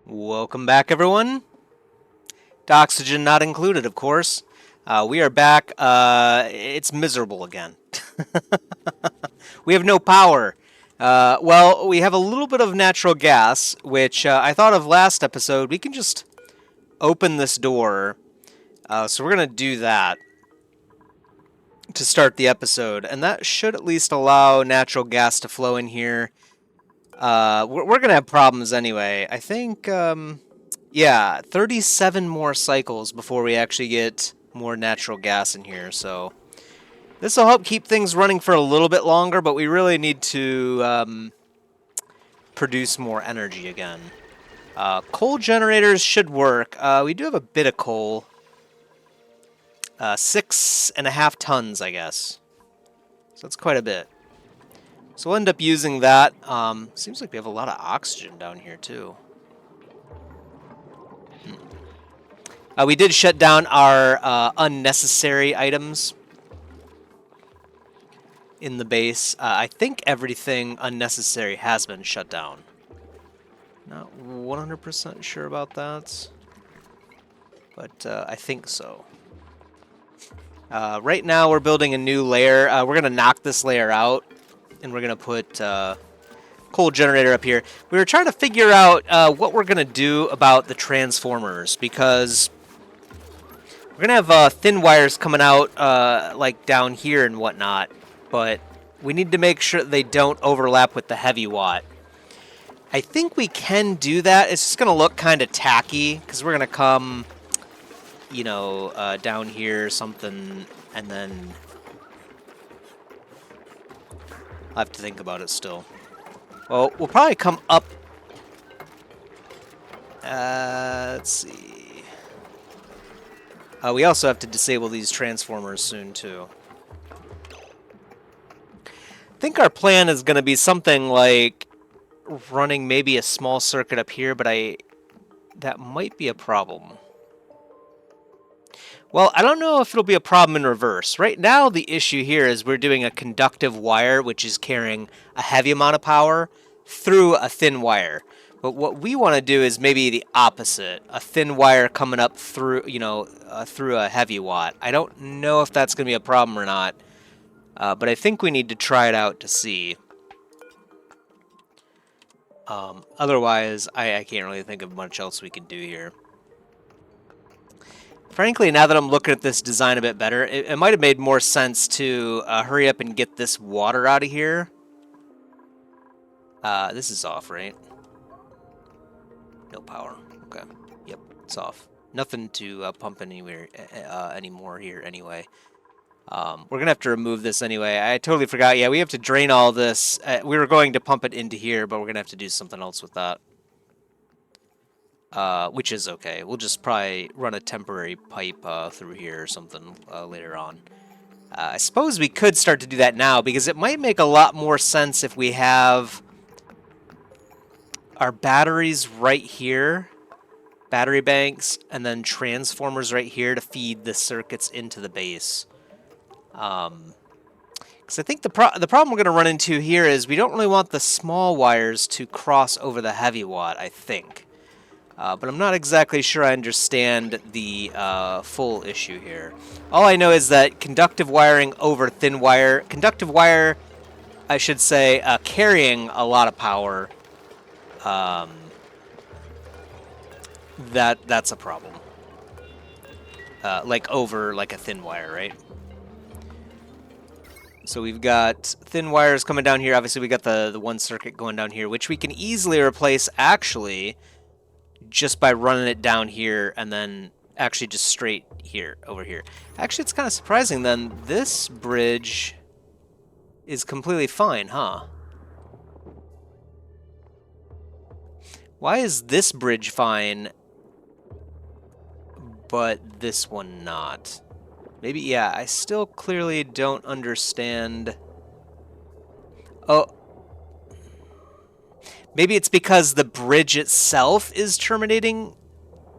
Welcome back, everyone. Oxygen not included, of course. We are back. It's miserable again. We have no power. Well, we have a little bit of natural gas, which I thought of last episode. We can just open this door. So we're going to do that to start the episode. And that should at least allow natural gas to flow in here. We're going to have problems anyway. I think... yeah, 37 more cycles before we actually get more natural gas in here, so this will help keep things running for a little bit longer, but we really need to produce more energy again. Coal generators should work. We do have a bit of coal. 6.5 tons, I guess. So that's quite a bit. So we'll end up using that. Seems like we have a lot of oxygen down here, too. We did shut down our unnecessary items in the base. I think everything unnecessary has been shut down. Not 100% sure about that, but I think so. Right now we're building a new layer. We're going to knock this layer out, and we're going to put coal generator up here. We were trying to figure out what we're going to do about the transformers, because we're going to have thin wires coming out like down here and whatnot, but we need to make sure they don't overlap with the heavy watt. I think we can do that. It's just going to look kind of tacky, because we're going to come, you know, down here or something, and then I'll have to think about it still. Well, we'll probably come up. Let's see. We also have to disable these transformers soon, too. I think our plan is going to be something like running maybe a small circuit up here, but that might be a problem. Well, I don't know if it'll be a problem in reverse. Right now, the issue here is we're doing a conductive wire, which is carrying a heavy amount of power through a thin wire. But what we want to do is maybe the opposite. A thin wire coming up through, through a heavy watt. I don't know if that's going to be a problem or not. But I think we need to try it out to see. Otherwise, I can't really think of much else we can do here. Frankly, now that I'm looking at this design a bit better, it might have made more sense to hurry up and get this water out of here. This is off, right? No power. Okay. Yep, it's off. Nothing to pump anywhere anymore here anyway. We're going to have to remove this anyway. I totally forgot. Yeah, we have to drain all this. We were going to pump it into here, but we're going to have to do something else with that. Which is okay. We'll just probably run a temporary pipe through here or something later on. I suppose we could start to do that now, because it might make a lot more sense if we have our batteries right here, battery banks, and then transformers right here to feed the circuits into the base. Because I think the problem we're going to run into here is we don't really want the small wires to cross over the heavy watt, I think. But I'm not exactly sure I understand the full issue here. All I know is that conductive wiring over thin wire, conductive wire, I should say, carrying a lot of power, that's a problem. Like over like a thin wire, right? So we've got thin wires coming down here. Obviously, we got the one circuit going down here, which we can easily replace, actually, just by running it down here and then actually just straight here, over here. Actually, it's kind of surprising, then. This bridge is completely fine, huh? Why is this bridge fine, but this one not? Maybe, yeah, I still clearly don't understand. Oh. Maybe it's because the bridge itself is terminating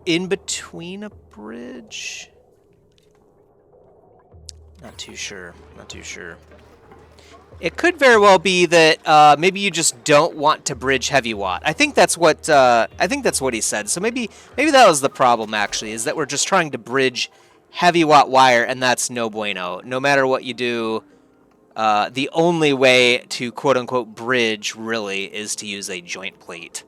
in between a bridge? Not too sure. Not too sure. It could very well be that maybe you just don't want to bridge heavy watt. I think that's what he said. So maybe that was the problem actually, is that we're just trying to bridge heavy watt wire, and that's no bueno. No matter what you do, the only way to quote unquote bridge really is to use a joint plate.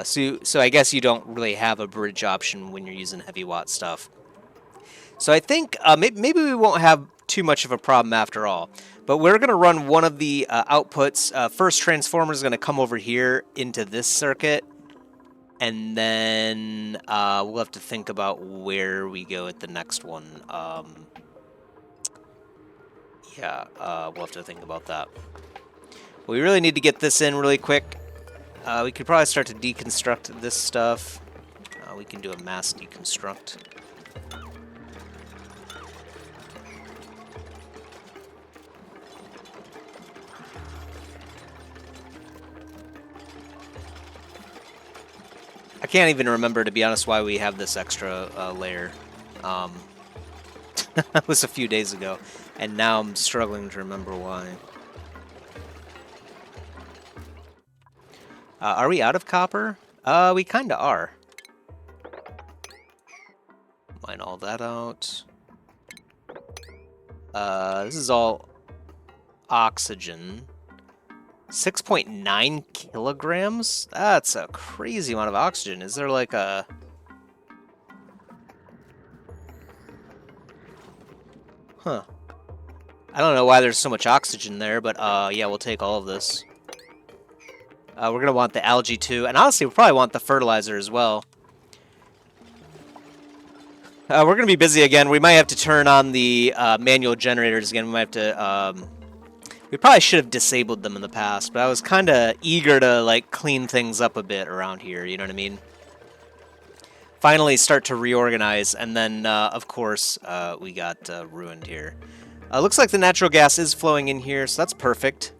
So I guess you don't really have a bridge option when you're using heavy watt stuff. So I think maybe we won't have too much of a problem after all. But we're going to run one of the outputs. First transformer is going to come over here into this circuit. And then we'll have to think about where we go at the next one. We'll have to think about that. We really need to get this in really quick. We could probably start to deconstruct this stuff. We can do a mass deconstruct. I can't even remember, to be honest, why we have this extra layer. It was a few days ago, and now I'm struggling to remember why. Are we out of copper? We kind of are. Mine all that out. This is all oxygen. 6.9 kilograms? That's a crazy amount of oxygen. Is there like a... Huh. I don't know why there's so much oxygen there, but yeah, we'll take all of this. We're going to want the algae too, and honestly, we'll probably want the fertilizer as well. We're going to be busy again. We might have to turn on the manual generators again. We might have to... We probably should have disabled them in the past, but I was kind of eager to like clean things up a bit around here, you know what I mean? Finally start to reorganize, and then, of course, we got ruined here. Looks like the natural gas is flowing in here, so that's perfect.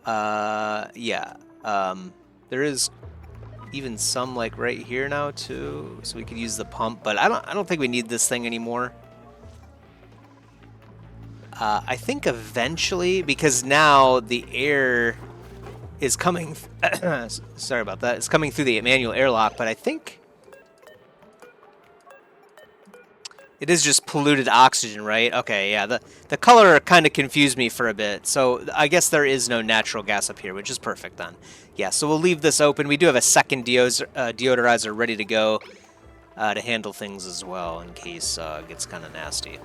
Yeah. There is even some, like, right here now, too, so we could use the pump, but I don't think we need this thing anymore. I think eventually, because now the air is coming... sorry about that. It's coming through the manual airlock, but I think... It is just polluted oxygen, right? Okay, yeah. The color kind of confused me for a bit, so I guess there is no natural gas up here, which is perfect then. Yeah, so we'll leave this open. We do have a second deodorizer ready to go to handle things as well in case it gets kind of nasty.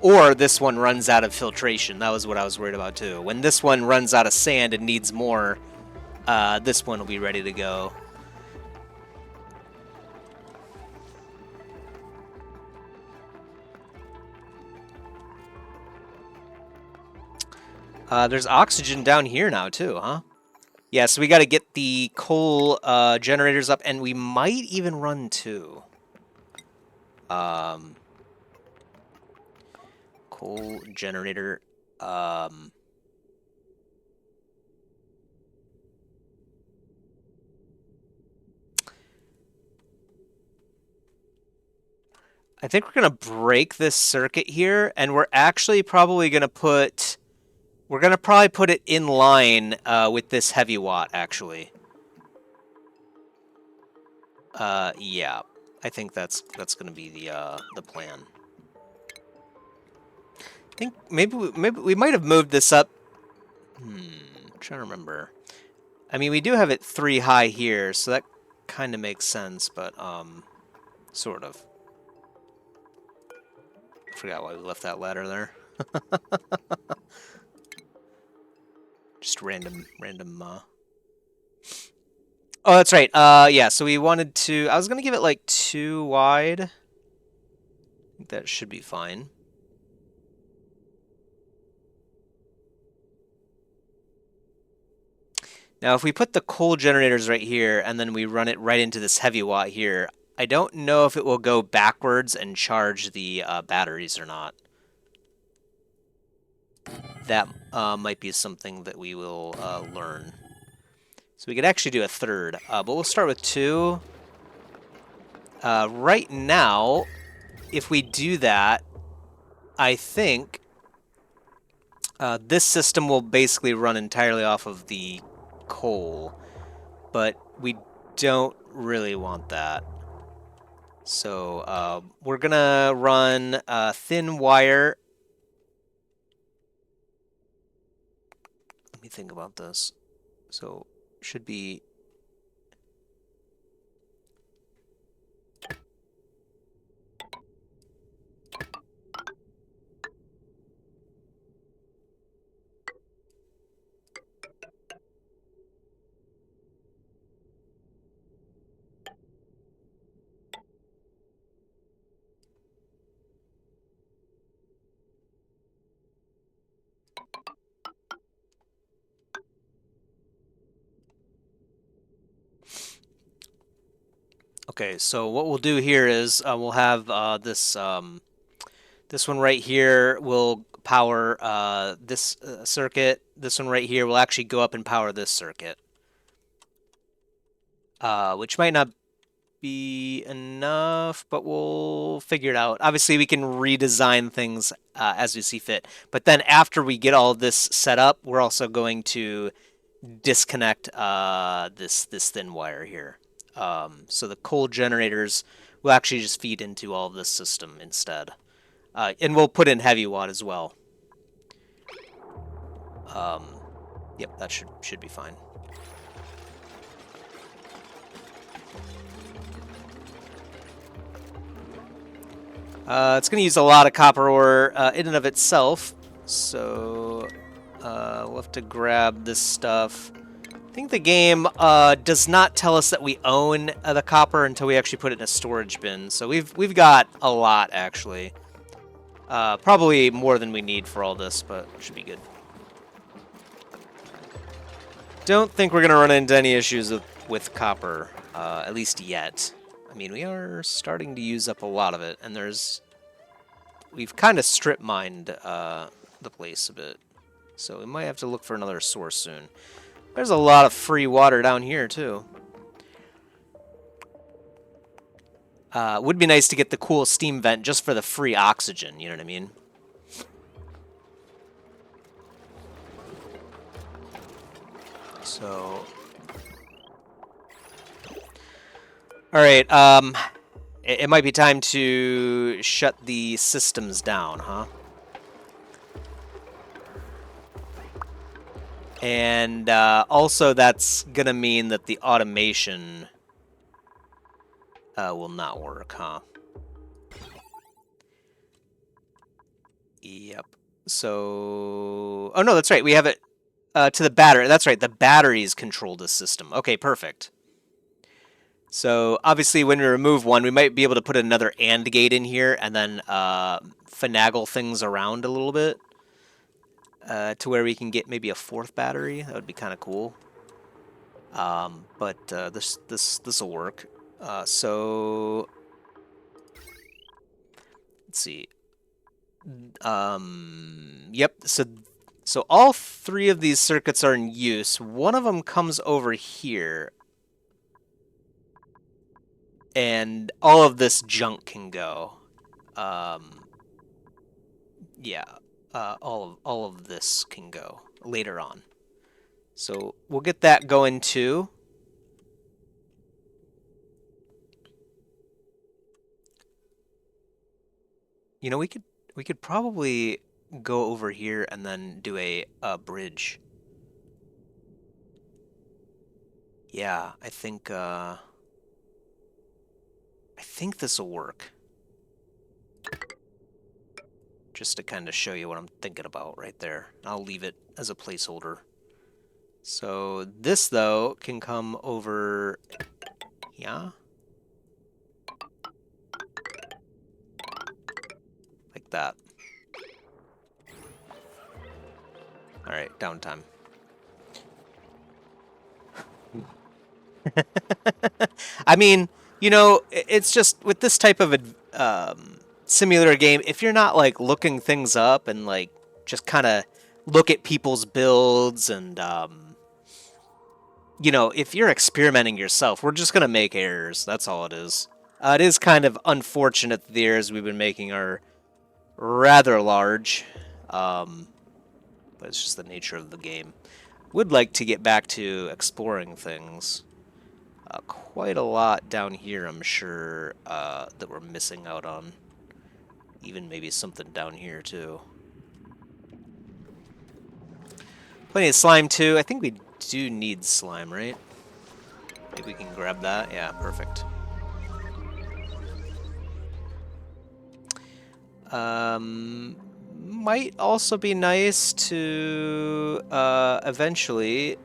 Or this one runs out of filtration. That was what I was worried about too. When this one runs out of sand and needs more, this one will be ready to go. There's oxygen down here now too, huh? Yeah, so we got to get the coal generators up, and we might even run two. Coal generator. I think we're going to break this circuit here, and we're actually probably going to put... We're going to probably put it in line with this heavy watt, actually. Yeah. I think that's going to be the plan. I think maybe we might have moved this up. I'm trying to remember. I mean, we do have it 3 high here, so that kind of makes sense, but sort of. I forgot why we left that ladder there. Just random. Oh, that's right. Yeah. So we wanted to. I was gonna give it like 2 wide. I think that should be fine. Now, if we put the coal generators right here and then we run it right into this heavy watt here, I don't know if it will go backwards and charge the batteries or not. That might be something that we will learn. So we could actually do a third, but we'll start with 2. Right now, if we do that, I think this system will basically run entirely off of the coal, but we don't really want that. So we're gonna run thin wire. Let me think about this. So should be. Okay, so what we'll do here is we'll have this one right here will power this circuit. This one right here will actually go up and power this circuit, which might not be enough, but we'll figure it out. Obviously, we can redesign things as we see fit. But then after we get all this set up, we're also going to disconnect this thin wire here. So the coal generators will actually just feed into all of this system instead. And we'll put in heavy watt as well. Yep, that should be fine. It's going to use a lot of copper ore in and of itself, so we'll have to grab this stuff. I think the game does not tell us that we own the copper until we actually put it in a storage bin. So we've got a lot actually. Probably more than we need for all this, but it should be good. Don't think we're gonna run into any issues with copper, at least yet. I mean, we are starting to use up a lot of it, and we've kind of strip mined the place a bit, so we might have to look for another source soon. There's a lot of free water down here, too. Would be nice to get the cool steam vent just for the free oxygen, you know what I mean? So... Alright, it might be time to shut the systems down, huh? And also that's going to mean that the automation will not work, huh? Yep. So... Oh, no, that's right. We have it to the battery. That's right. The batteries control this system. Okay, perfect. So obviously when we remove one, we might be able to put another AND gate in here and then finagle things around a little bit. To where we can get maybe a fourth battery. That would be kind of cool. But this will work. So let's see. Yep. So all three of these circuits are in use. One of them comes over here, and all of this junk can go. Yeah. All of this can go later on. So we'll get that going too. You know, we could probably go over here and then do a bridge. Yeah, I think this will work. Just to kind of show you what I'm thinking about right there. I'll leave it as a placeholder. So this, though, can come over here. Like that. Alright, downtime. I mean, you know, it's just with this type of simulator game, if you're not like looking things up and like just kind of look at people's builds and you know, if you're experimenting yourself, we're just gonna make errors. That's all it is. It is kind of unfortunate that the errors we've been making are rather large, but it's just the nature of the game. Would like to get back to exploring things. Quite a lot down here, I'm sure, that we're missing out on. Even maybe something down here, too. Plenty of slime, too. I think we do need slime, right? Maybe we can grab that. Yeah, perfect. Might also be nice to eventually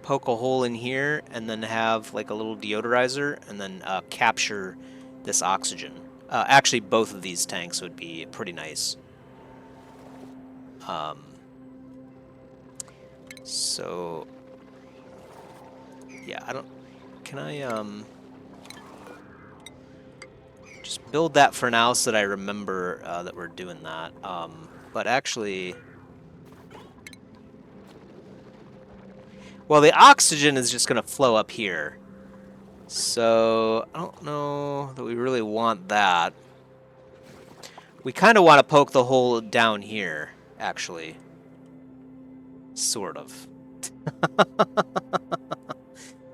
poke a hole in here and then have like a little deodorizer and then capture this oxygen. Actually, both of these tanks would be pretty nice. So yeah, I don't. Can I just build that for now so that I remember that we're doing that. But actually, well, the oxygen is just going to flow up here. So I don't know that we really want that. We kind of want to poke the hole down here, actually. Sort of.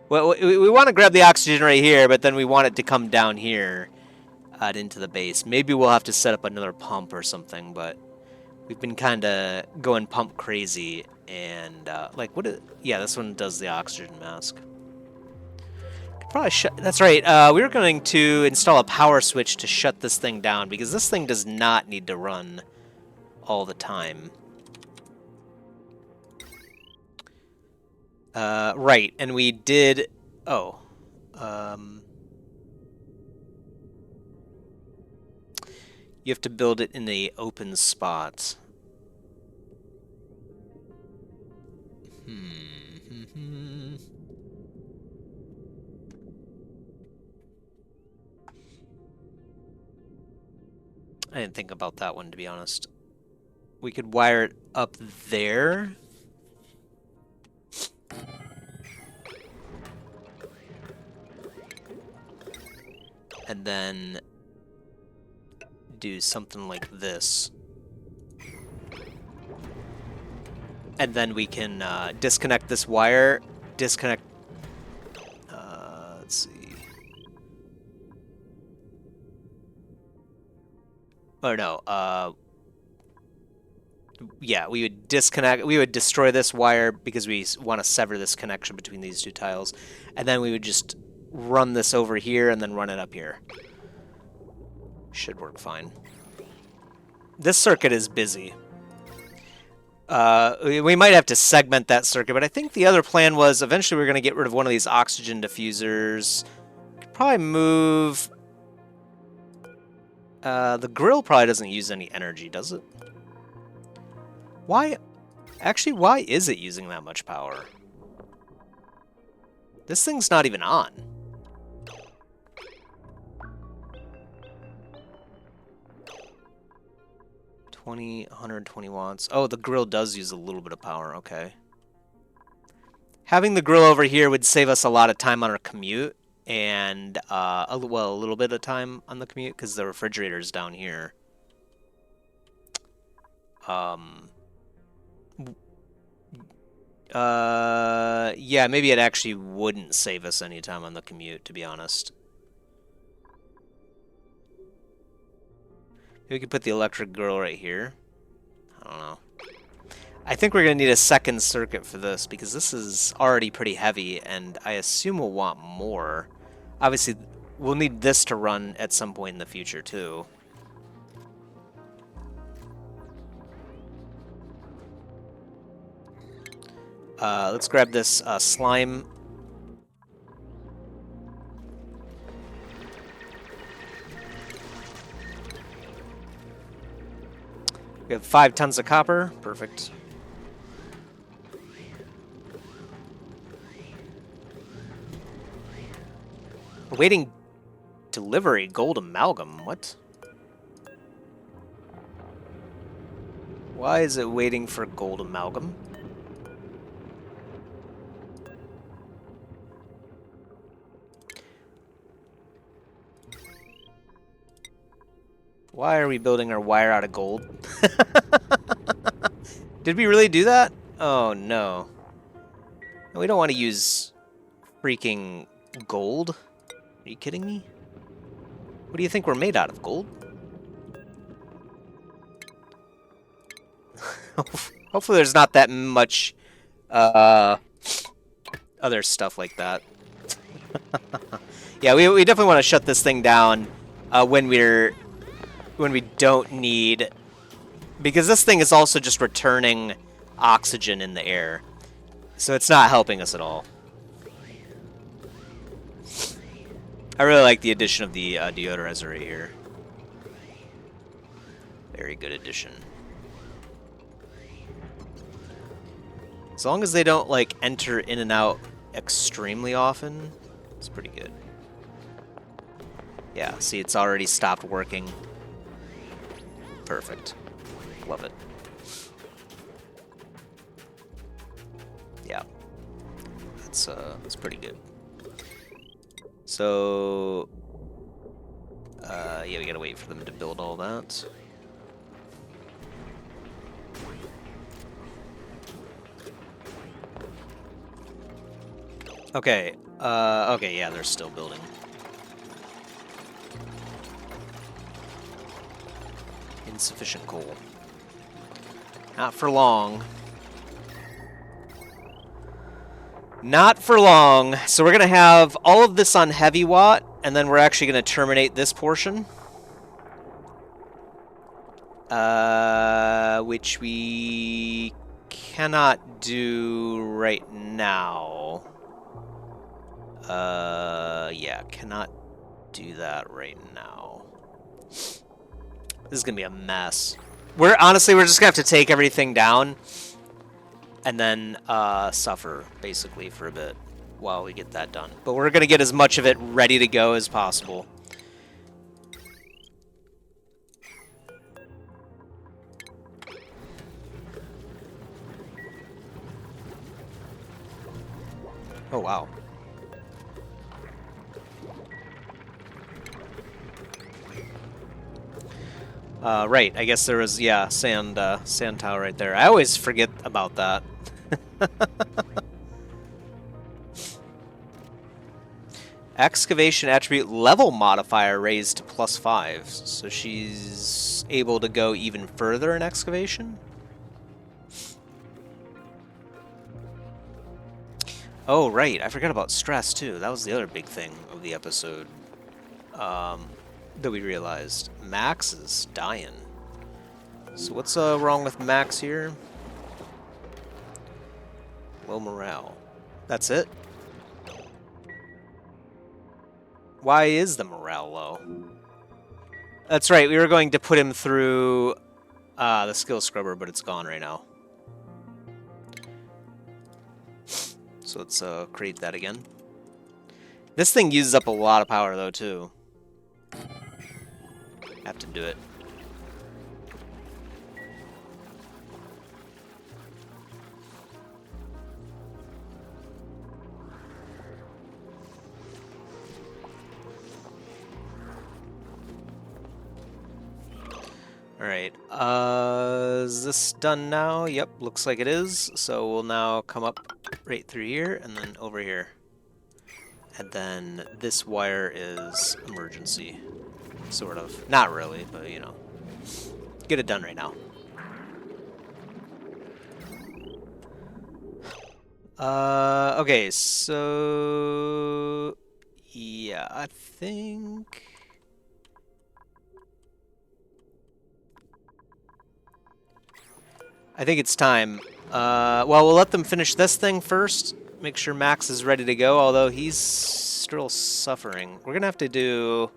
Well, we want to grab the oxygen right here, but then we want it to come down here into the base. Maybe we'll have to set up another pump or something, but we've been kind of going pump crazy. And, like, yeah, this one does the oxygen mask. Probably shut. That's right. We were going to install a power switch to shut this thing down because this thing does not need to run all the time. Right, and we did. Oh, you have to build it in the open spot. I didn't think about that one, to be honest. We could wire it up there. And then do something like this. And then we can disconnect this wire, disconnect... let's see... Oh, no, yeah, we would disconnect, we would destroy this wire because we want to sever this connection between these two tiles. And then we would just run this over here and then run it up here. Should work fine. This circuit is busy. We might have to segment that circuit, but I think the other plan was eventually we're going to get rid of one of these oxygen diffusers. Could probably move... the grill probably doesn't use any energy, does it? Why? Actually, why is it using that much power? This thing's not even on. $20, 120 watts. Oh, the grill does use a little bit of power. Okay. Having the grill over here would save us a lot of time on our commute, and a little bit of time on the commute because the refrigerator's down here. Yeah, maybe it actually wouldn't save us any time on the commute, to be honest. Maybe we could put the electric grill right here. I don't know. I think we're going to need a second circuit for this because this is already pretty heavy, and I assume we'll want more. Obviously, we'll need this to run at some point in the future, too. Let's grab this slime. We have 5 tons of copper. Perfect. Awaiting delivery. Gold amalgam. What? Why is it waiting for gold amalgam? Why are we building our wire out of gold? Did we really do that? Oh no. We don't want to use freaking gold. Are you kidding me? What do you think we're made out of? Gold? Hopefully there's not that much other stuff like that. Yeah, we definitely want to shut this thing down when we don't need, because this thing is also just returning oxygen in the air, so it's not helping us at all. I really like the addition of the deodorizer right here. Very good addition. As long as they don't like enter in and out extremely often, it's pretty good. Yeah, see, it's already stopped working. Perfect. Love it. Yeah. That's pretty good. So yeah, we gotta wait for them to build all that. Okay. Okay, yeah, they're still building. Insufficient coal. Not for long. Not for long. So we're going to have all of this on heavy watt, and then we're actually going to terminate this portion. Which we cannot do right now. Yeah, cannot do that right now. This is going to be a mess. Honestly, we're just going to have to take everything down and then suffer, basically, for a bit while we get that done. But we're going to get as much of it ready to go as possible. Oh, wow. Right, I guess there was, yeah, sand tower right there. I always forget about that. Excavation attribute level modifier raised to +5. So she's able to go even further in excavation? Oh, right, I forgot about stress, too. That was the other big thing of the episode. That we realized. Max is dying. So what's wrong with Max here? Low morale. That's it? Why is the morale low? That's right, we were going to put him through the skill scrubber, but it's gone right now. So let's create that again. This thing uses up a lot of power, though, too. Have to do it. Alright, is this done now? Yep, looks like it is. So we'll now come up right through here and then over here. And then this wire is emergency. Sort of. Not really, but you know. Get it done right now. Okay, so... yeah, I think... it's time. Well, we'll let them finish this thing first. Make sure Max is ready to go, although he's still suffering. We're gonna have to do...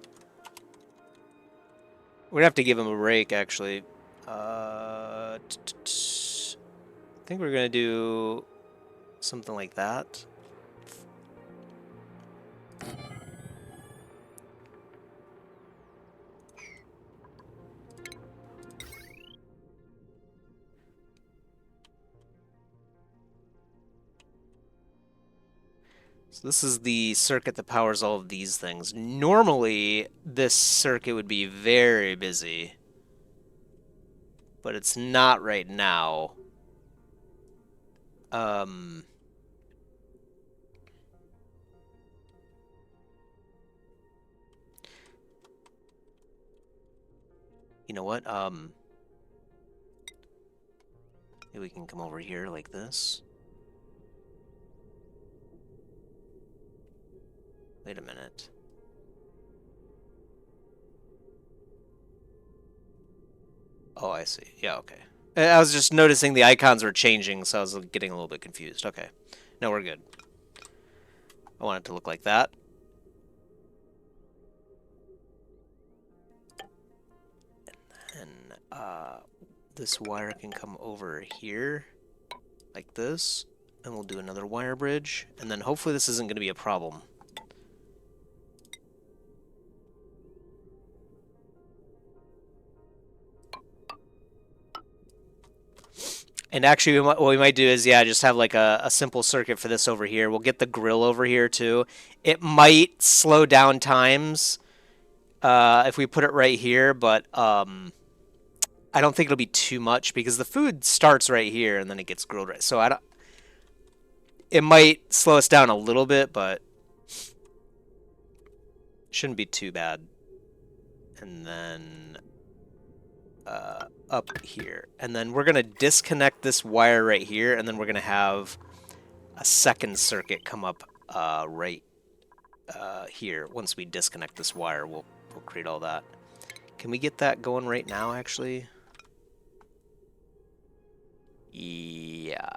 we're gonna have to give him a break, actually. I think we're gonna do something like that. So this is the circuit that powers all of these things. Normally, this circuit would be very busy, but it's not right now. You know what? Maybe we can come over here like this. Wait a minute. Oh, I see. Yeah, okay. I was just noticing the icons were changing, so I was getting a little bit confused. Okay. No, we're good. I want it to look like that. And this wire can come over here, like this. And we'll do another wire bridge. And then hopefully this isn't going to be a problem. And actually, what we might do is, yeah, just have like a simple circuit for this over here. We'll get the grill over here too. It might slow down times if we put it right here, but I don't think it'll be too much because the food starts right here and then it gets grilled right. So I don't. It might slow us down a little bit, but shouldn't be too bad. And then up here. And then we're going to disconnect this wire right here, and then we're going to have a second circuit come up right here. Once we disconnect this wire, we'll create all that. Can we get that going right now, actually? Yeah.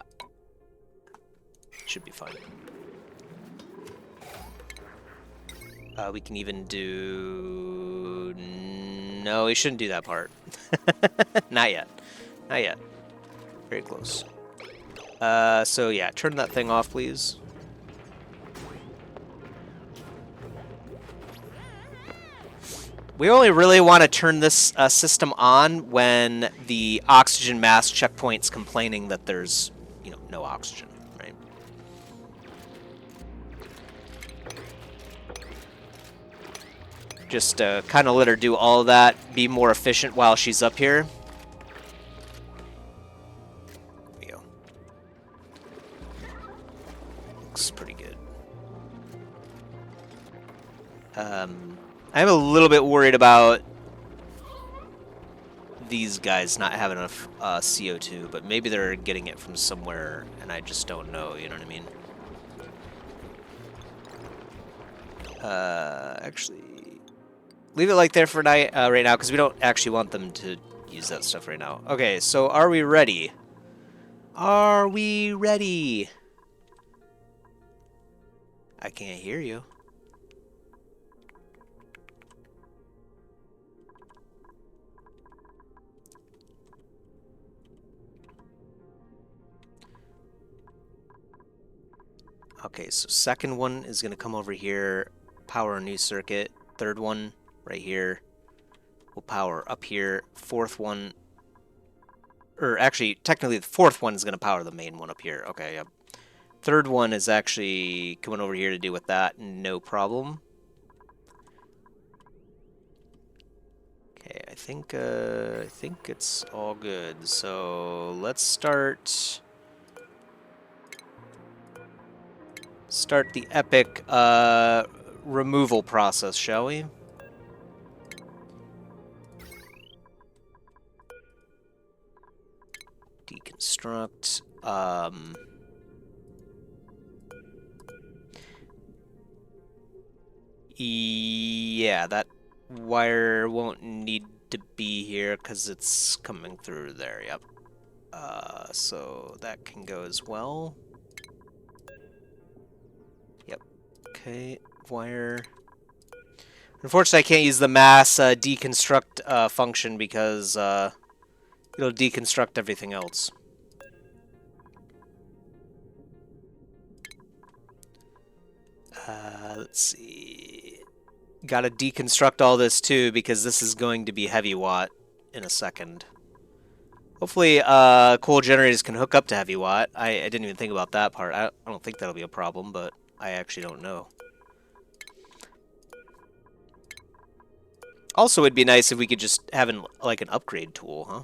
Should be fine. We can even do... No, we shouldn't do that part. Not yet. Not yet. Very close. So yeah, turn that thing off, please. We only really want to turn this system on when the oxygen mass checkpoint's complaining that there's, you know, no oxygen, right? Just kind of let her do all of that, be more efficient while she's up here. There we go. Looks pretty good. I'm a little bit worried about these guys not having enough CO2, but maybe they're getting it from somewhere, and I just don't know, you know what I mean? Actually, leave it like there for right now, because we don't actually want them to use that stuff right now. Okay, so are we ready? Are we ready? I can't hear you. Okay, so second one is going to come over here, power a new circuit. Third one, right here, will power up here. Fourth one, or actually, technically the fourth one is going to power the main one up here. Okay, yep. Third one is actually coming over here to do with that, no problem. Okay, I think it's all good. So let's start the epic removal process, shall we? Deconstruct. Yeah, that wire won't need to be here because it's coming through there, yep. So that can go as well. Yep. Okay, wire. Unfortunately, I can't use the mass deconstruct function because it'll deconstruct everything else. Let's see. Gotta deconstruct all this too because this is going to be heavy watt in a second. Hopefully, coal generators can hook up to heavy watt. I didn't even think about that part. I don't think that'll be a problem, but I actually don't know. Also, it'd be nice if we could just have like an upgrade tool, huh?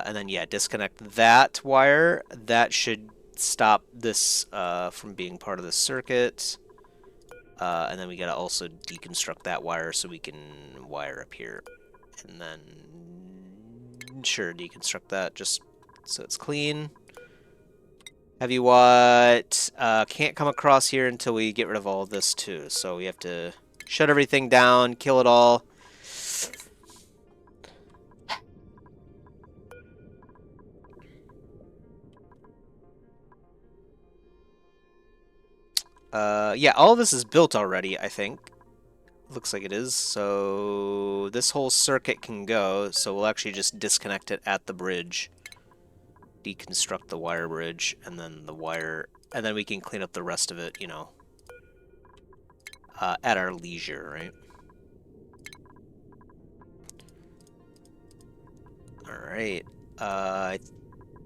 And then, yeah, disconnect that wire. That should stop this from being part of the circuit. And then we gotta also deconstruct that wire so we can wire up here. And then, sure, deconstruct that just so it's clean. Heavy watt can't come across here until we get rid of all of this too. So we have to shut everything down, kill it all. Yeah, all of this is built already, I think. Looks like it is. So this whole circuit can go. So we'll actually just disconnect it at the bridge. Deconstruct the wire bridge, and then the wire, and then we can clean up the rest of it, you know, at our leisure, right? Alright. I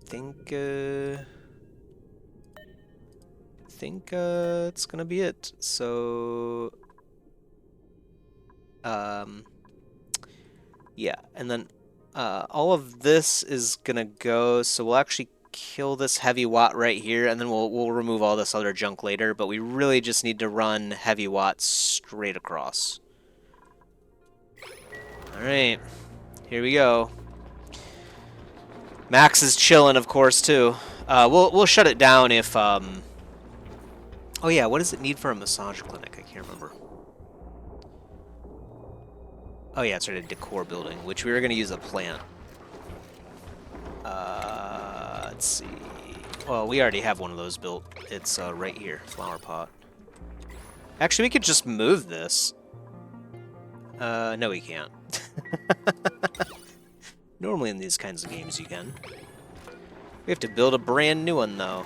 think it's gonna be it. So yeah, and then all of this is gonna go, so we'll actually kill this heavy watt right here, and then we'll remove all this other junk later, but we really just need to run heavy watt straight across. Alright, here we go. Max is chilling, of course, too. We'll shut it down if oh yeah, what does it need for a massage clinic? I can't remember. Oh yeah, it's right, a decor building, which we were going to use a plant. Let's see. Well, we already have one of those built. It's right here, flower pot. Actually, we could just move this. No, we can't. Normally in these kinds of games you can. We have to build a brand new one, though.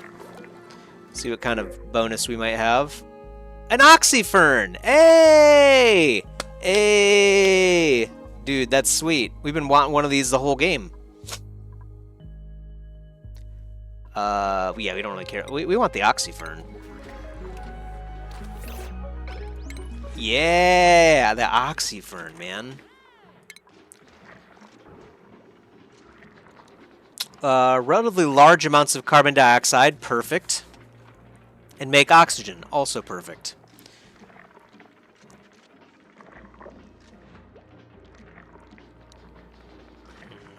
See what kind of bonus we might have. An oxyfern! Hey! Hey! Dude, that's sweet. We've been wanting one of these the whole game. Yeah, we don't really care. We want the oxyfern. Yeah, the oxyfern, man. Relatively large amounts of carbon dioxide, perfect. And make oxygen, also perfect.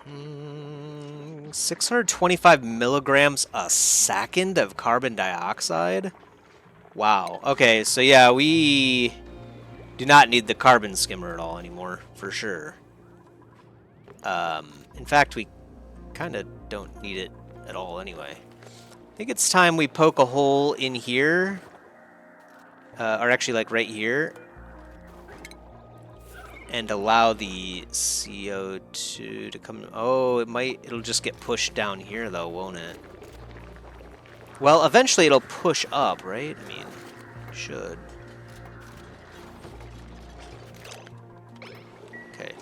Mm, 625 milligrams a second of carbon dioxide? Wow. Okay, so yeah, we do not need the carbon skimmer at all anymore, for sure. In fact, we kind of don't need it at all anyway. I think it's time we poke a hole in here. Or actually, like, right here. And allow the CO2 to come... Oh, it'll just get pushed down here, though, won't it? Well, eventually it'll push up, right? I mean, it should. Okay.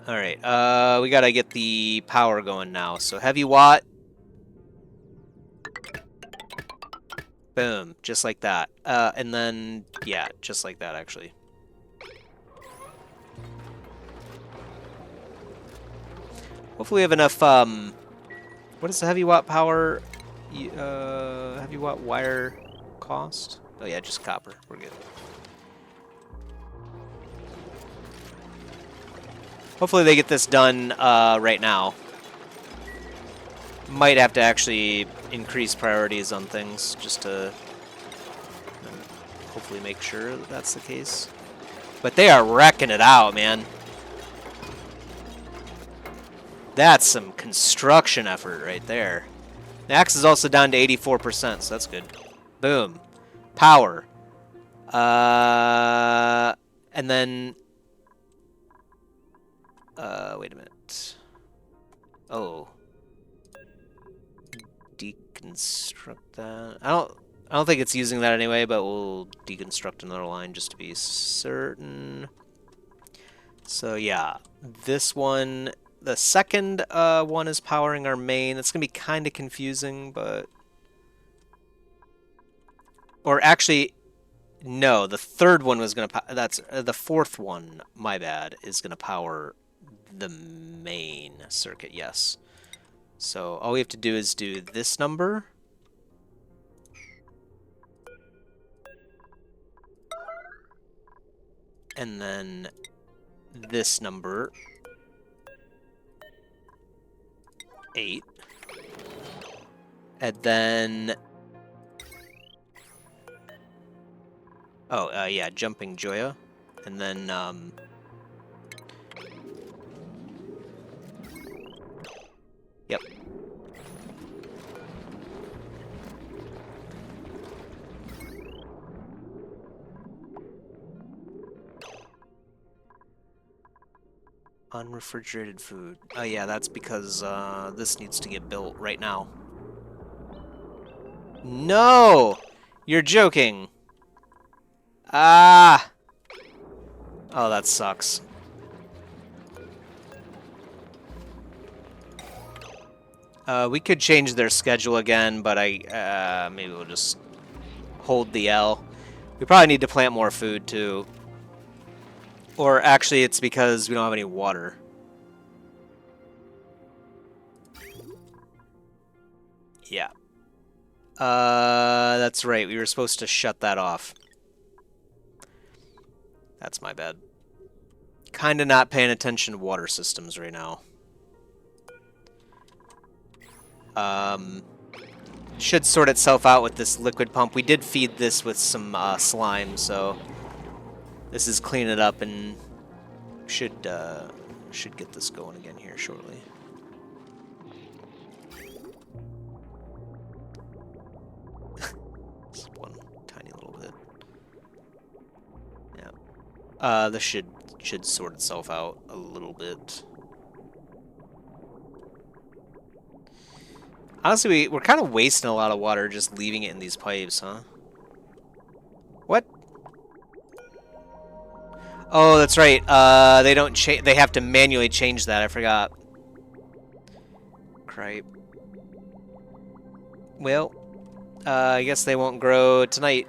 Alright, we gotta get the power going now. So heavy watt. Boom, just like that. And then, yeah, just like that, actually. Hopefully we have enough, what is the heavy watt power, heavy watt wire cost? Oh yeah, just copper, we're good. Hopefully they get this done, right now. Might have to actually increase priorities on things, just to hopefully make sure that that's the case. But they are wrecking it out, man. That's some construction effort right there. Max is also down to 84%, so that's good. Boom. Power. And then... wait a minute. Oh. Deconstruct that. I don't think it's using that anyway, but we'll deconstruct another line just to be certain. So yeah, this one the second one is powering our main. That's gonna be kind of confusing, but or actually, no, the third one was gonna. That's the fourth one. My bad. Is gonna power the main circuit. Yes. So all we have to do is do this number. And then this number, 8. And then, oh, yeah, jumping Joya. And then, yep. Unrefrigerated food. Oh yeah, that's because this needs to get built right now. No! You're joking. Ah! Oh, that sucks. We could change their schedule again, but maybe we'll just hold the L. We probably need to plant more food too. Or actually, it's because we don't have any water. Yeah. That's right. We were supposed to shut that off. That's my bad. Kinda not paying attention to water systems right now. Should sort itself out with this liquid pump. We did feed this with some slime, so this is clean it up and should get this going again here shortly. Just one tiny little bit. Yeah. This should sort itself out a little bit. Honestly, we're kind of wasting a lot of water just leaving it in these pipes, huh? What? Oh, that's right. They don't change. They have to manually change that. I forgot. Cripe. Well, I guess they won't grow tonight.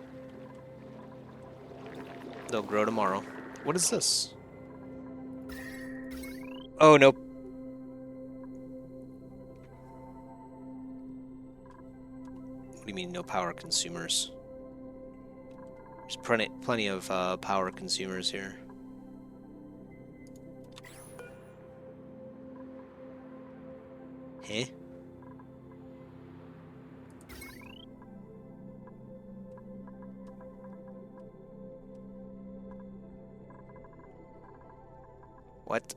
They'll grow tomorrow. What is this? Oh, nope. What do you mean, no power consumers? There's plenty of power consumers here. Huh? What?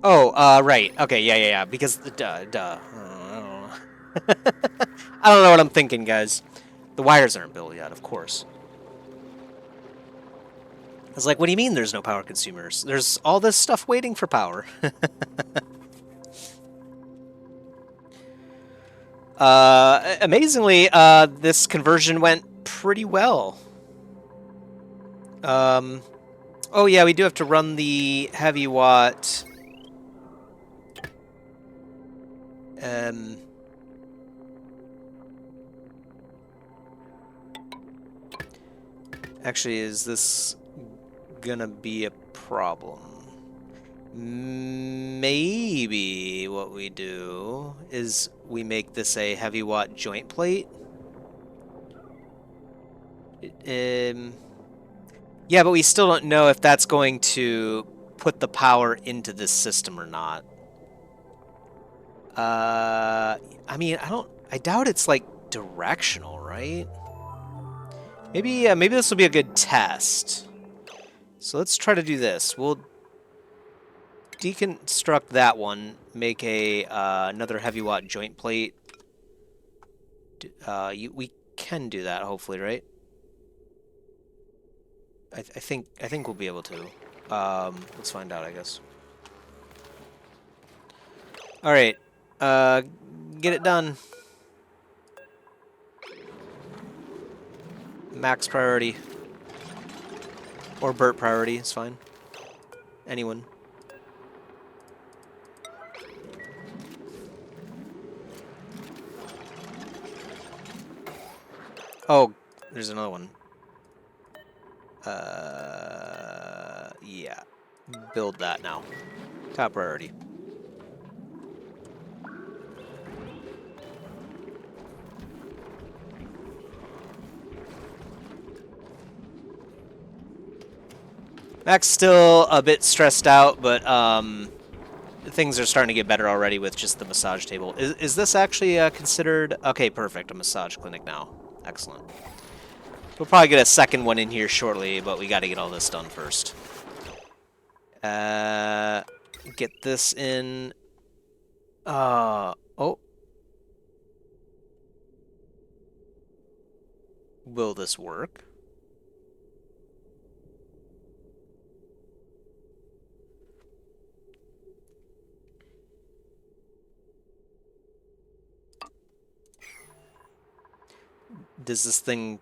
Oh, right. Okay, yeah. Because duh. I don't know. I don't know what I'm thinking, guys. The wires aren't built yet, of course. I was like, what do you mean there's no power consumers? There's all this stuff waiting for power. Amazingly, this conversion went pretty well. Oh yeah, we do have to run the heavy watt. Actually, is this gonna be a problem? Maybe what we do is we make this a heavy watt joint plate. Yeah, but we still don't know if that's going to put the power into this system or not. I mean, I doubt it's like directional, right? Maybe this will be a good test. So let's try to do this. We'll deconstruct that one, make a another heavy watt joint plate. We can do that, hopefully, right? I think we'll be able to. Let's find out, I guess. All right, get it done. Max priority. Or Bert priority, it's fine. Anyone. Oh, there's another one. Yeah. Build that now. Top priority. Mac's still a bit stressed out, but things are starting to get better already with just the massage table. Is this actually considered... Okay, perfect. A massage clinic now. Excellent. We'll probably get a second one in here shortly, but we got to get all this done first. Get this in... oh. Will this work? Does this thing...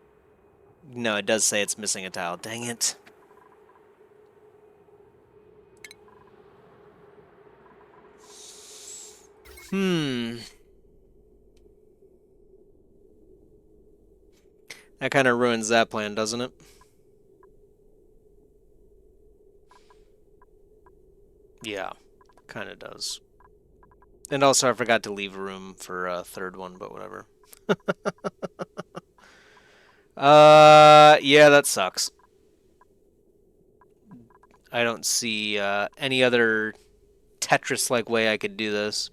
No, it does say it's missing a tile. Dang it. That kind of ruins that plan, doesn't it? Yeah, kind of does. And also, I forgot to leave room for a third one, but whatever. Yeah, that sucks. I don't see any other Tetris-like way I could do this.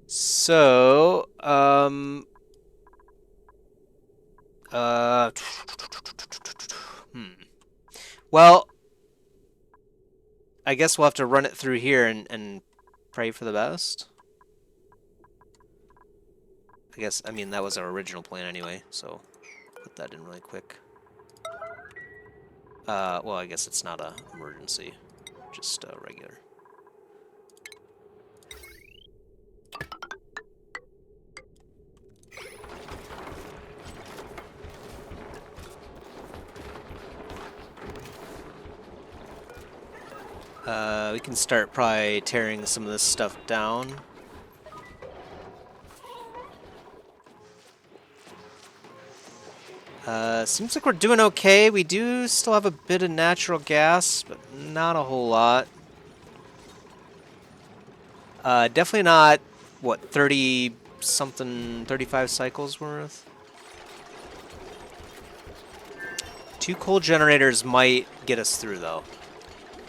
So, well, I guess we'll have to run it through here and pray for the best. I mean, that was our original plan anyway, so put that in really quick. Well, I guess it's not a emergency, just regular. We can start probably tearing some of this stuff down. Seems like we're doing okay. We do still have a bit of natural gas, but not a whole lot. Definitely not, what, 30-something, 35 cycles worth? 2 coal generators might get us through, though.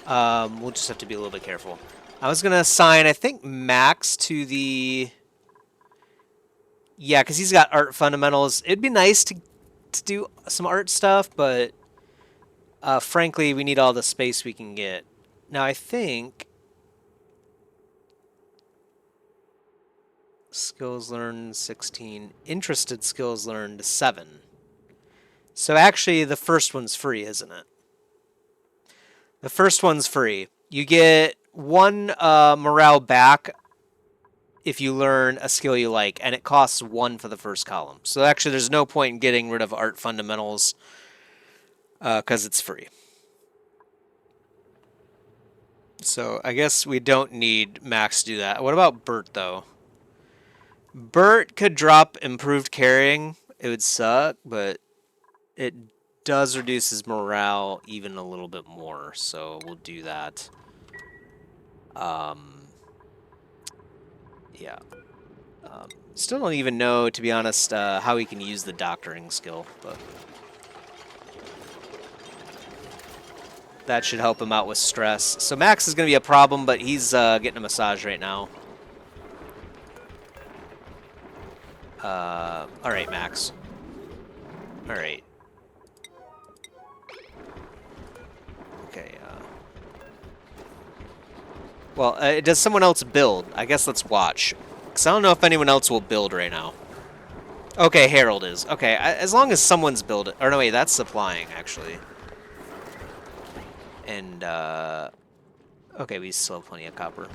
We'll just have to be a little bit careful. I was going to assign, I think, Max to the... Yeah, because he's got art fundamentals. It'd be nice to do some art stuff, but frankly, we need all the space we can get. Now, I think... Skills learned 16. Interested skills learned 7. So actually, the first one's free, isn't it? The first one's free. You get 1 morale back if you learn a skill you like, and it costs 1 for the first column. So actually, there's no point in getting rid of art fundamentals because it's free. So I guess we don't need Max to do that. What about Bert, though? Bert could drop improved carrying. It would suck, but it does reduce his morale even a little bit more, so we'll do that. Yeah. Still don't even know, to be honest, how he can use the doctoring skill, but that should help him out with stress. So Max is going to be a problem, but he's getting a massage right now. All right, Max. All right. Okay, well, does someone else build? I guess let's watch. Because I don't know if anyone else will build right now. Okay, Harold is. Okay, as long as someone's building... Or no, wait, that's supplying, actually. And, okay, we still have plenty of copper.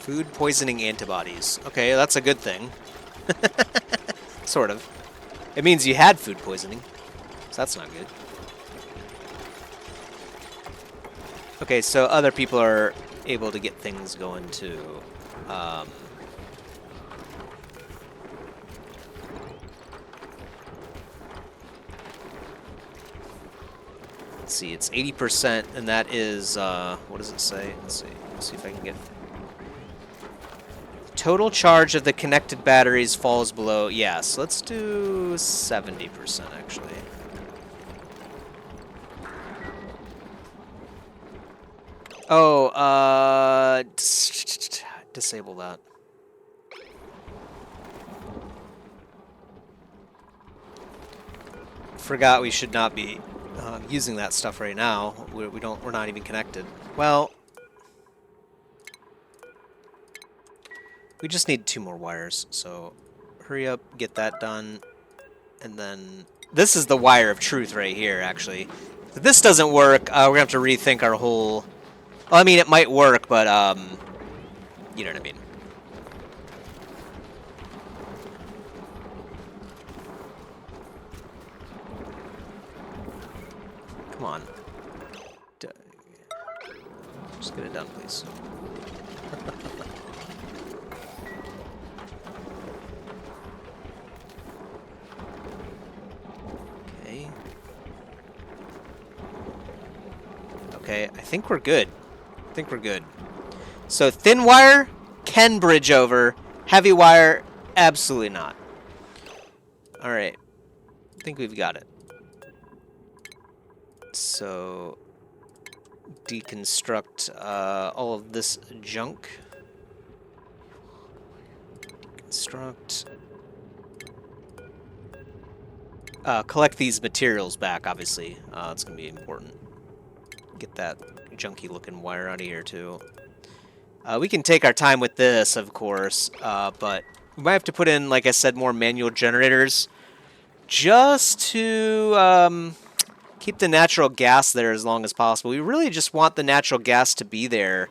Food poisoning antibodies. Okay, that's a good thing. Sort of. It means you had food poisoning. So that's not good. Okay, so other people are able to get things going too. Let's see, it's 80%, and that is, what does it say? Let's see if I can get... Total charge of the connected batteries falls below... Yeah, so let's do 70%, actually. Oh, disable that. Forgot we should not be using that stuff right now. We're not even connected. Well, we just need 2 more wires, so hurry up, get that done, and then this is the wire of truth right here, actually. If this doesn't work, we're gonna have to rethink our whole... Well, I mean, it might work, but, you know what I mean. Come on. Just get it done, please. Okay. Okay, I think we're good. I think we're good. So thin wire can bridge over. Heavy wire, absolutely not. All right. I think we've got it. So deconstruct all of this junk. Deconstruct. Collect these materials back, obviously. It's going to be important. Get that junky looking wire out of here, too. We can take our time with this, of course, but we might have to put in, like I said, more manual generators just to keep the natural gas there as long as possible. We really just want the natural gas to be there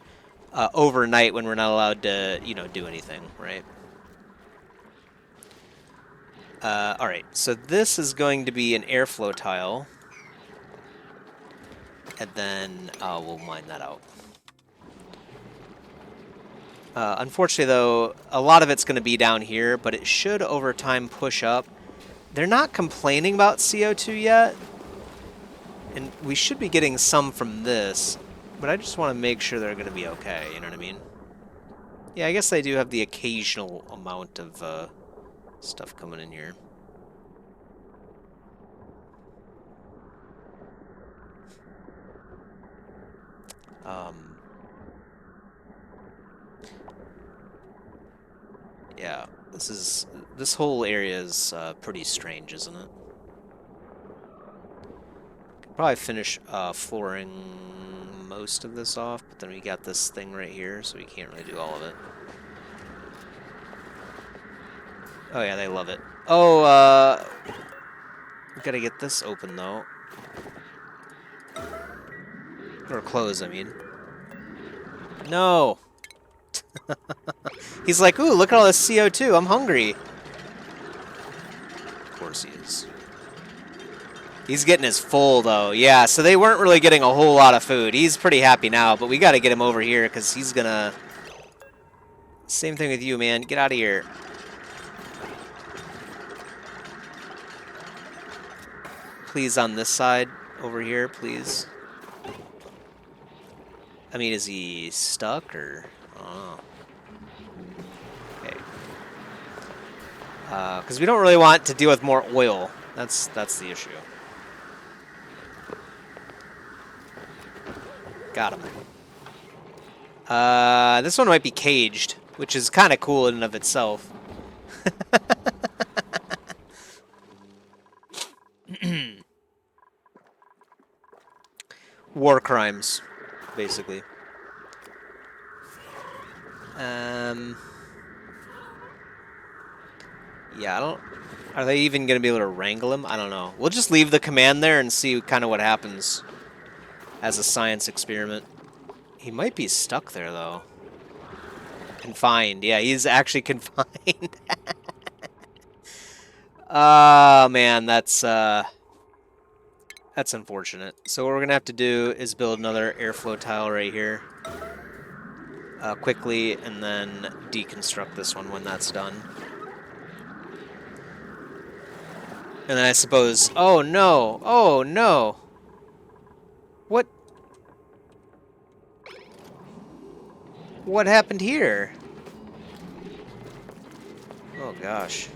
overnight when we're not allowed to, you know, do anything, right? All right, so this is going to be an airflow tile, and then we'll mine that out. Unfortunately, though, a lot of it's going to be down here, but it should, over time, push up. They're not complaining about CO2 yet, and we should be getting some from this, but I just want to make sure they're going to be okay, you know what I mean? Yeah, I guess they do have the occasional amount of stuff coming in here. Yeah, this whole area is pretty strange, isn't it? Could probably finish flooring most of this off, but then we got this thing right here, so we can't really do all of it. Oh yeah, they love it. Oh, we gotta get this open though. Or close, I mean. No! He's like, ooh, look at all this CO2, I'm hungry. Of course he is. He's getting his full, though. Yeah, so they weren't really getting a whole lot of food. He's pretty happy now, but we gotta get him over here, because he's gonna... Same thing with you, man. Get out of here. Please, on this side, over here, please. I mean, is he stuck, or... I don't know. Okay. Because we don't really want to deal with more oil. That's the issue. Got him. This one might be caged, which is kind of cool in and of itself. War crimes, basically. Yeah, I don't... Are they even going to be able to wrangle him? I don't know. We'll just leave the command there and see kind of what happens as a science experiment. He might be stuck there, though. confined. Yeah, he's actually confined. Oh man, that's unfortunate. So what we're gonna have to do is build another airflow tile right here, quickly, and then deconstruct this one when that's done. And then I suppose, oh no, oh no. What? What happened here? Oh gosh.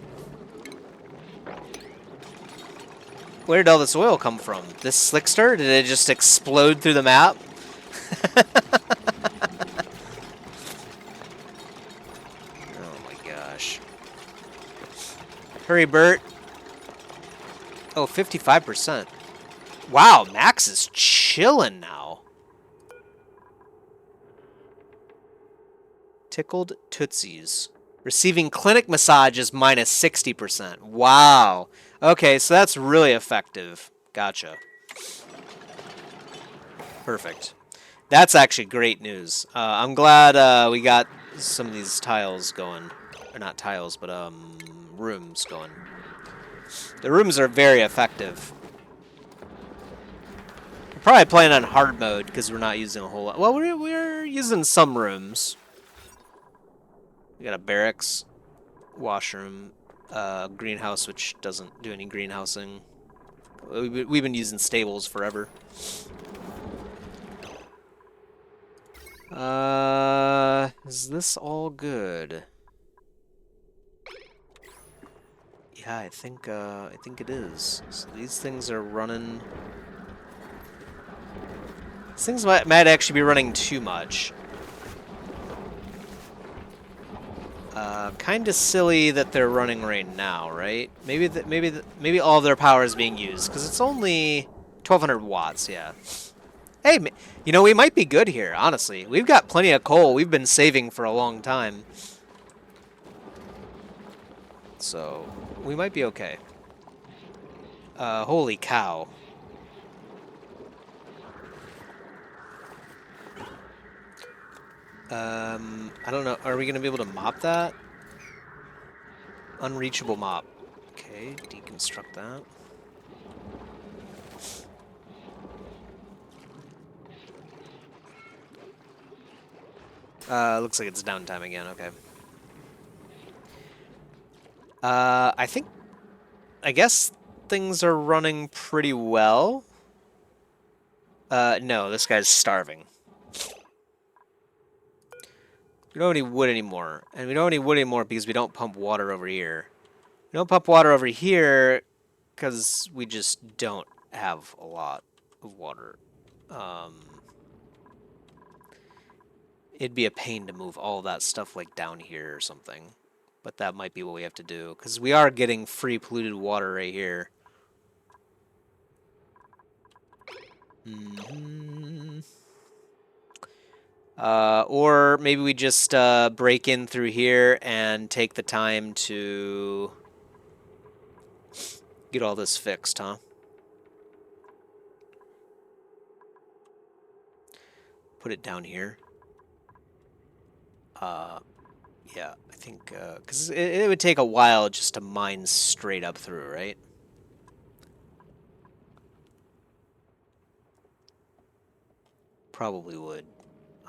Where did all this oil come from? This slickster? Did it just explode through the map? Oh my gosh. Hurry, Bert. Oh, 55%. Wow, Max is chilling now. Tickled Tootsies. Receiving clinic massages minus 60%. Wow. Okay, so that's really effective. Gotcha. Perfect. That's actually great news. I'm glad we got some of these tiles going. Or not tiles, but rooms going. The rooms are very effective. We're probably playing on hard mode because we're not using a whole lot. Well, we're using some rooms. We got a barracks, washroom, greenhouse, which doesn't do any greenhousing. We've been using stables forever. Is this all good? Yeah, I think it is. So these things are running. These things might actually be running too much. Kind of silly that they're running right now, right? Maybe all of their power is being used because it's only 1,200 watts. Yeah. Hey, you know, we might be good here. Honestly, we've got plenty of coal. We've been saving for a long time, so we might be okay. Holy cow. I don't know. Are we gonna be able to mop that? Unreachable mop. Okay, deconstruct that. Looks like it's downtime again. Okay. I guess things are running pretty well. No, this guy's starving. We don't have any wood anymore. And we don't have any wood anymore because we don't pump water over here. We don't pump water over here because we just don't have a lot of water. It'd be a pain to move all that stuff like down here or something. But that might be what we have to do because we are getting free polluted water right here. Or maybe we just break in through here and take the time to get all this fixed, huh? Put it down here. Yeah, I think, because it would take a while just to mine straight up through, right? Probably would.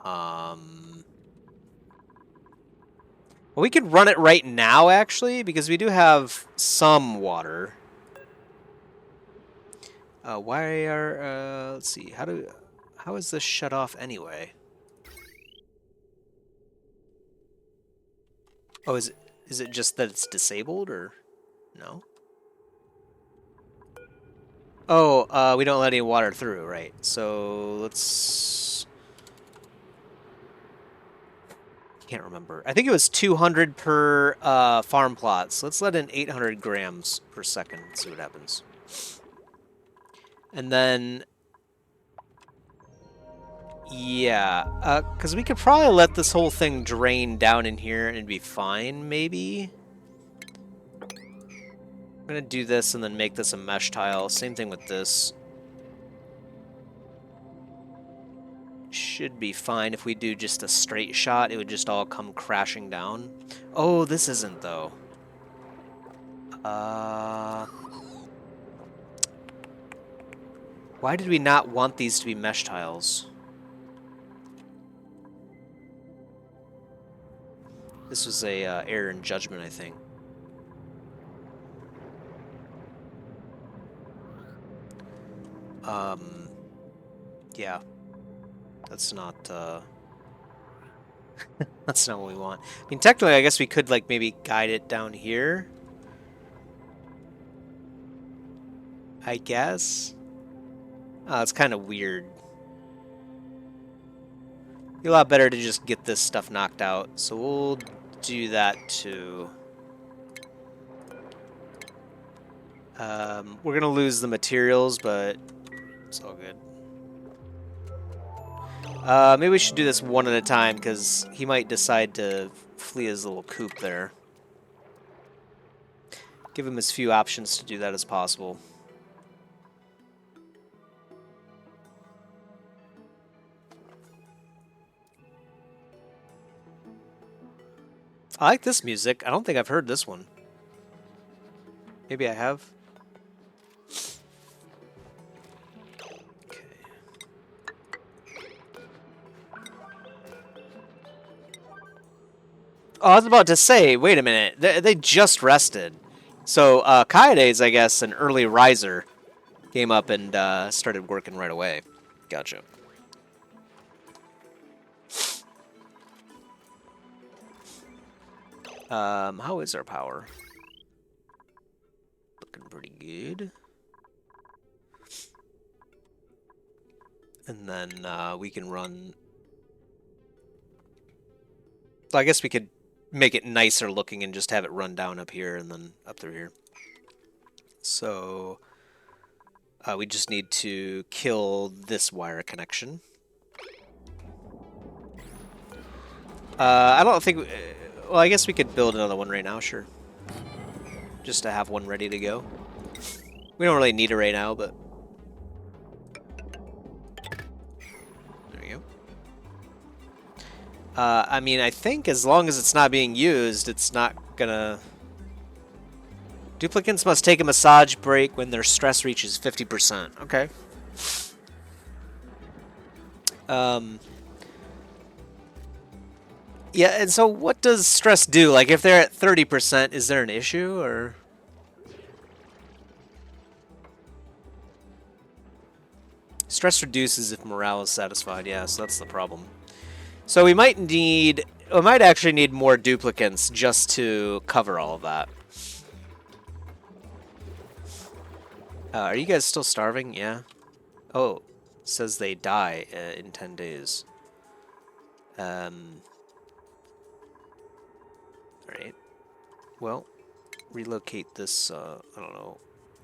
Well, we could run it right now, actually, because we do have some water. Why are, let's see, how is this shut off anyway? Oh, is it just that it's disabled, or no? Oh, we don't let any water through, right? So let's... Can't remember. I think it was 200 per farm plot. So let's let in 800 grams per second. Let's see what happens. And then... Yeah, because we could probably let this whole thing drain down in here and be fine, maybe? I'm going to do this and then make this a mesh tile. Same thing with this. should be fine. If we do just a straight shot, it would just all come crashing down. Oh, this isn't, though. Why did we not want these to be mesh tiles? This was a error in judgment, I think. Yeah. That's not, that's not what we want. I mean, technically, I guess we could, like, maybe guide it down here. I guess. Oh, it's kind of weird. Be a lot better to just get this stuff knocked out. So we'll do that too. We're gonna lose the materials, but it's all good. Maybe we should do this one at a time, because he might decide to flee his little coop there. Give him as few options to do that as possible. I like this music. I don't think I've heard this one. Maybe I have. Okay. Oh, I was about to say, wait a minute. They just rested. So, Kaede's, I guess, an early riser, came up and started working right away. Gotcha. How is our power? Looking pretty good. And then we can run... So I guess we could make it nicer looking and just have it run down up here and then up through here. So we just need to kill this wire connection. I don't think... well, I guess we could build another one right now, sure. Just to have one ready to go. We don't really need it right now, but... There we go. I mean, I think as long as it's not being used, it's not gonna... Duplicants must take a massage break when their stress reaches 50%. Okay. Yeah, and so what does stress do? Like, if they're at 30%, is there an issue, or...? Stress reduces if morale is satisfied. Yeah, so that's the problem. So we might actually need more duplicants just to cover all of that. Are you guys still starving? Yeah. Oh, says they die in 10 days. Alright. Well, relocate this, I don't know,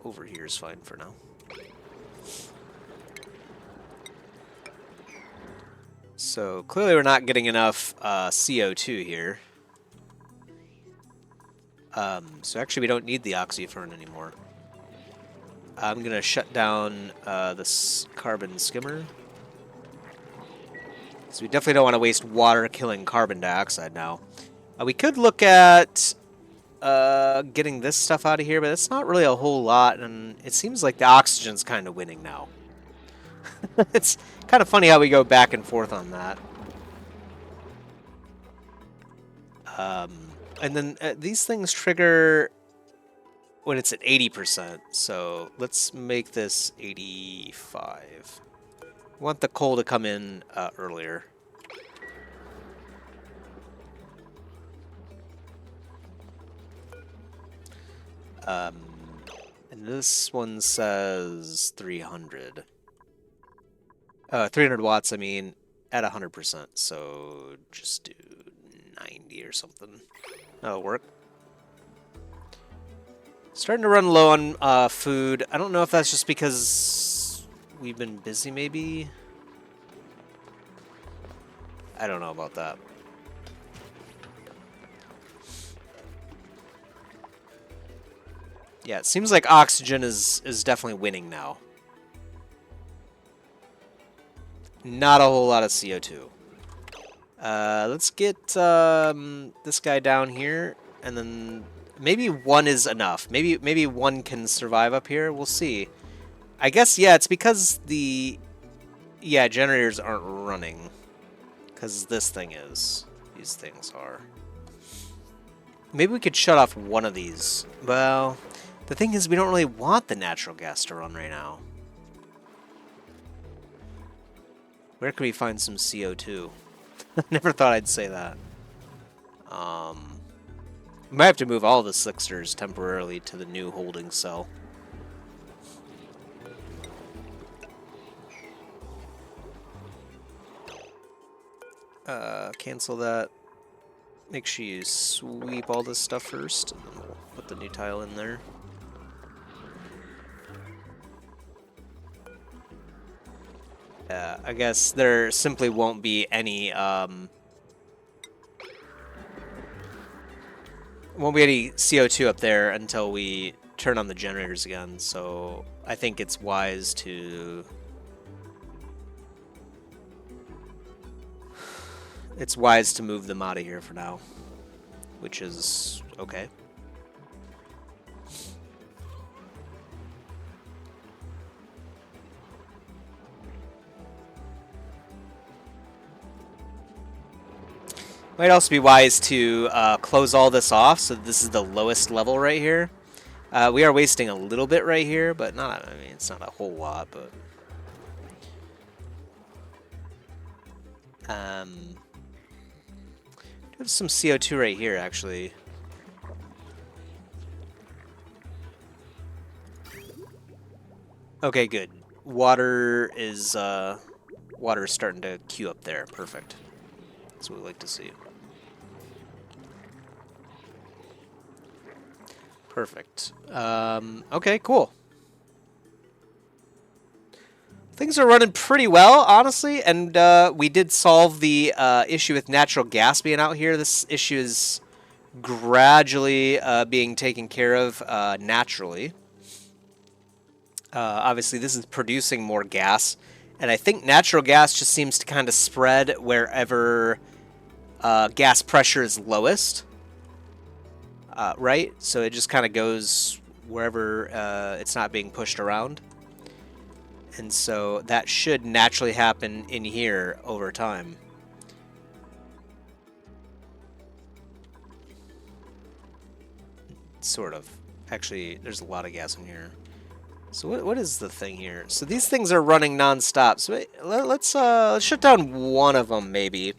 over here is fine for now. So, clearly we're not getting enough CO2 here. So actually we don't need the oxyfern anymore. I'm going to shut down this carbon skimmer. So we definitely don't want to waste water killing carbon dioxide now. We could look at getting this stuff out of here, but it's not really a whole lot, and it seems like the oxygen's kind of winning now. It's kind of funny how we go back and forth on that. And then these things trigger when it's at 80%, so let's make this 85. We want the coal to come in earlier. And this one says 300. 300 watts, I mean, at 100%, so just do 90 or something. That'll work. Starting to run low on food. I don't know if that's just because we've been busy, maybe? I don't know about that. Yeah, it seems like oxygen is definitely winning now. not a whole lot of CO2. Let's get this guy down here, and then maybe one is enough. Maybe one can survive up here. We'll see. I guess, yeah, it's because the generators aren't running. Because this thing is. These things are. Maybe we could shut off one of these. Well, the thing is we don't really want the natural gas to run right now. Where can we find some CO2? Never thought I'd say that. We might have to move all the Slicksters temporarily to the new holding cell. Cancel that. Make sure you sweep all this stuff first, and then we'll put the new tile in there. I guess there simply won't be any, CO2 up there until we turn on the generators again, so I think it's wise to... It's wise to move them out of here for now, which is okay. Might also be wise to close all this off, so this is the lowest level right here. We are wasting a little bit right here, but not, I mean, it's not a whole lot, but... There's some CO2 right here, actually. Okay, good. Water is starting to queue up there. Perfect. That's what we like to see. Perfect. Okay, cool. Things are running pretty well, honestly, and we did solve the issue with natural gas being out here. This issue is gradually being taken care of naturally. Obviously, this is producing more gas, and I think natural gas just seems to kind of spread wherever gas pressure is lowest, right? So it just kind of goes wherever it's not being pushed around. And so that should naturally happen in here over time. Sort of. Actually, there's a lot of gas in here. So what is the thing here? So these things are running non-stop. So let's shut down one of them, maybe.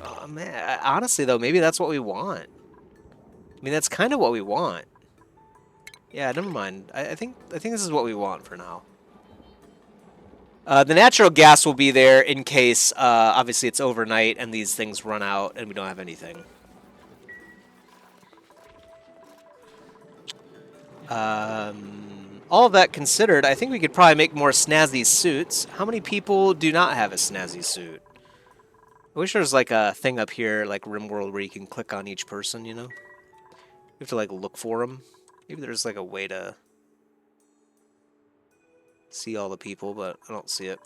Oh, man. Honestly, though, maybe that's what we want. I mean, that's kind of what we want. Yeah, never mind. I think this is what we want for now. The natural gas will be there in case, obviously, it's overnight and these things run out and we don't have anything. All of that considered, I think we could probably make more snazzy suits. How many people do not have a snazzy suit? I wish there was like a thing up here, like RimWorld, where you can click on each person, you know? You have to like look for them. Maybe there's like a way to see all the people, but I don't see it.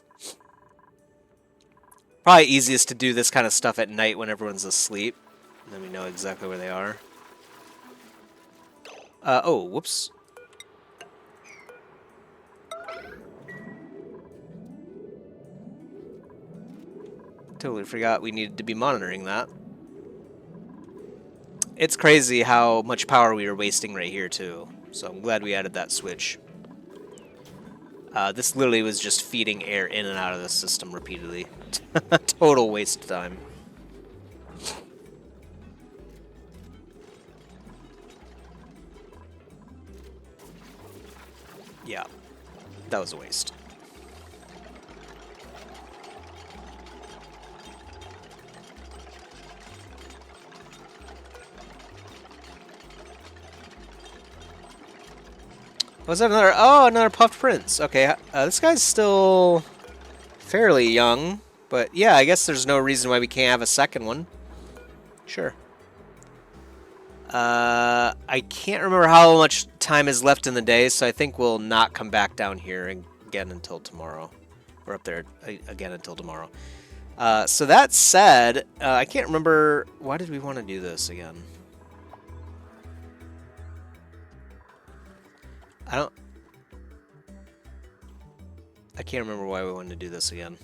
Probably easiest to do this kind of stuff at night when everyone's asleep. And then we know exactly where they are. Oh, whoops. Totally forgot we needed to be monitoring that. It's crazy how much power we were wasting right here, too. So I'm glad we added that switch. This literally was just feeding air in and out of the system repeatedly. Total waste of time. Yeah, that was a waste. Was that another? Oh, another Puffed Prince. Okay, this guy's still fairly young, but yeah, I guess there's no reason why we can't have a second one. Sure. I can't remember how much time is left in the day, so I think we'll not come back down here again until tomorrow. We're up there again until tomorrow. So that said, I can't remember, why did we want to do this again? I can't remember why we wanted to do this again.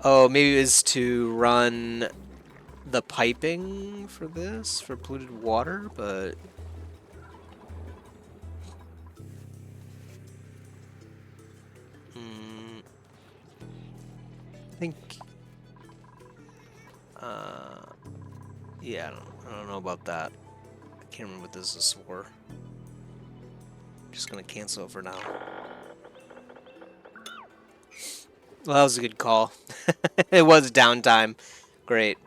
Oh, maybe it was to run the piping for this, for polluted water, but... I think... yeah, I don't know about that. I can't remember what this is for. Just gonna cancel it for now. Well, that was a good call. It was downtime. Great.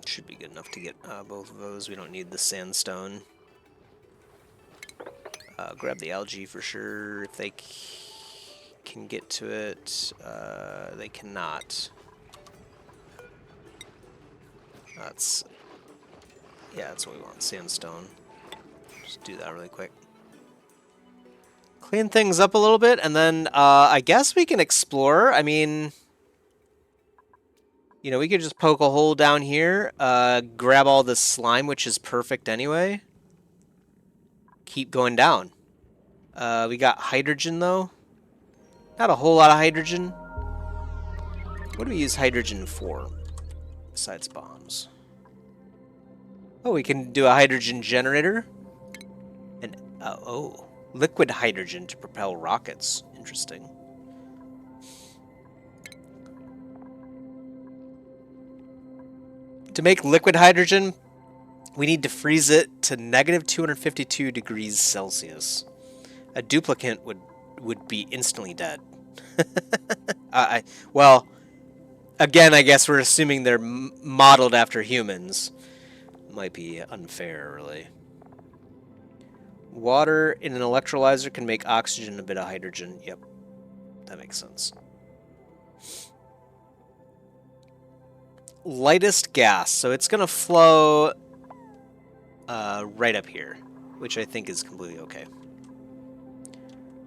Should be good enough to get both of those. We don't need the sandstone. Grab the algae for sure. If they can get to it, they cannot. Yeah, that's what we want. Sandstone. Just do that really quick. Clean things up a little bit, and then I guess we can explore. I mean, you know, we could just poke a hole down here, grab all this slime, which is perfect anyway. Keep going down. We got hydrogen, though. Not a whole lot of hydrogen. What do we use hydrogen for, besides bombs? Oh, we can do a hydrogen generator. And, oh, liquid hydrogen to propel rockets. Interesting. To make liquid hydrogen, we need to freeze it to negative 252 degrees Celsius. A duplicate would be instantly dead. Well, again, I guess we're assuming they're modeled after humans. Might be unfair, really. Water in an electrolyzer can make oxygen a bit of hydrogen. Yep, that makes sense. Lightest gas, so it's going to flow right up here, which I think is completely okay.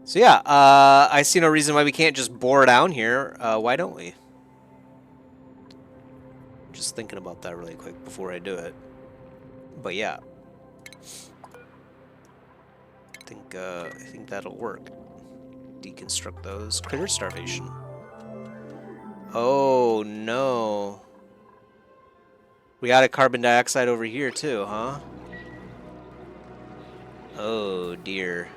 So yeah, I see no reason why we can't just bore down here. Why don't we? Just thinking about that really quick before I do it. But yeah, I think that'll work. Deconstruct those. Critter starvation. Oh no. We got a carbon dioxide over here too, huh? Oh dear.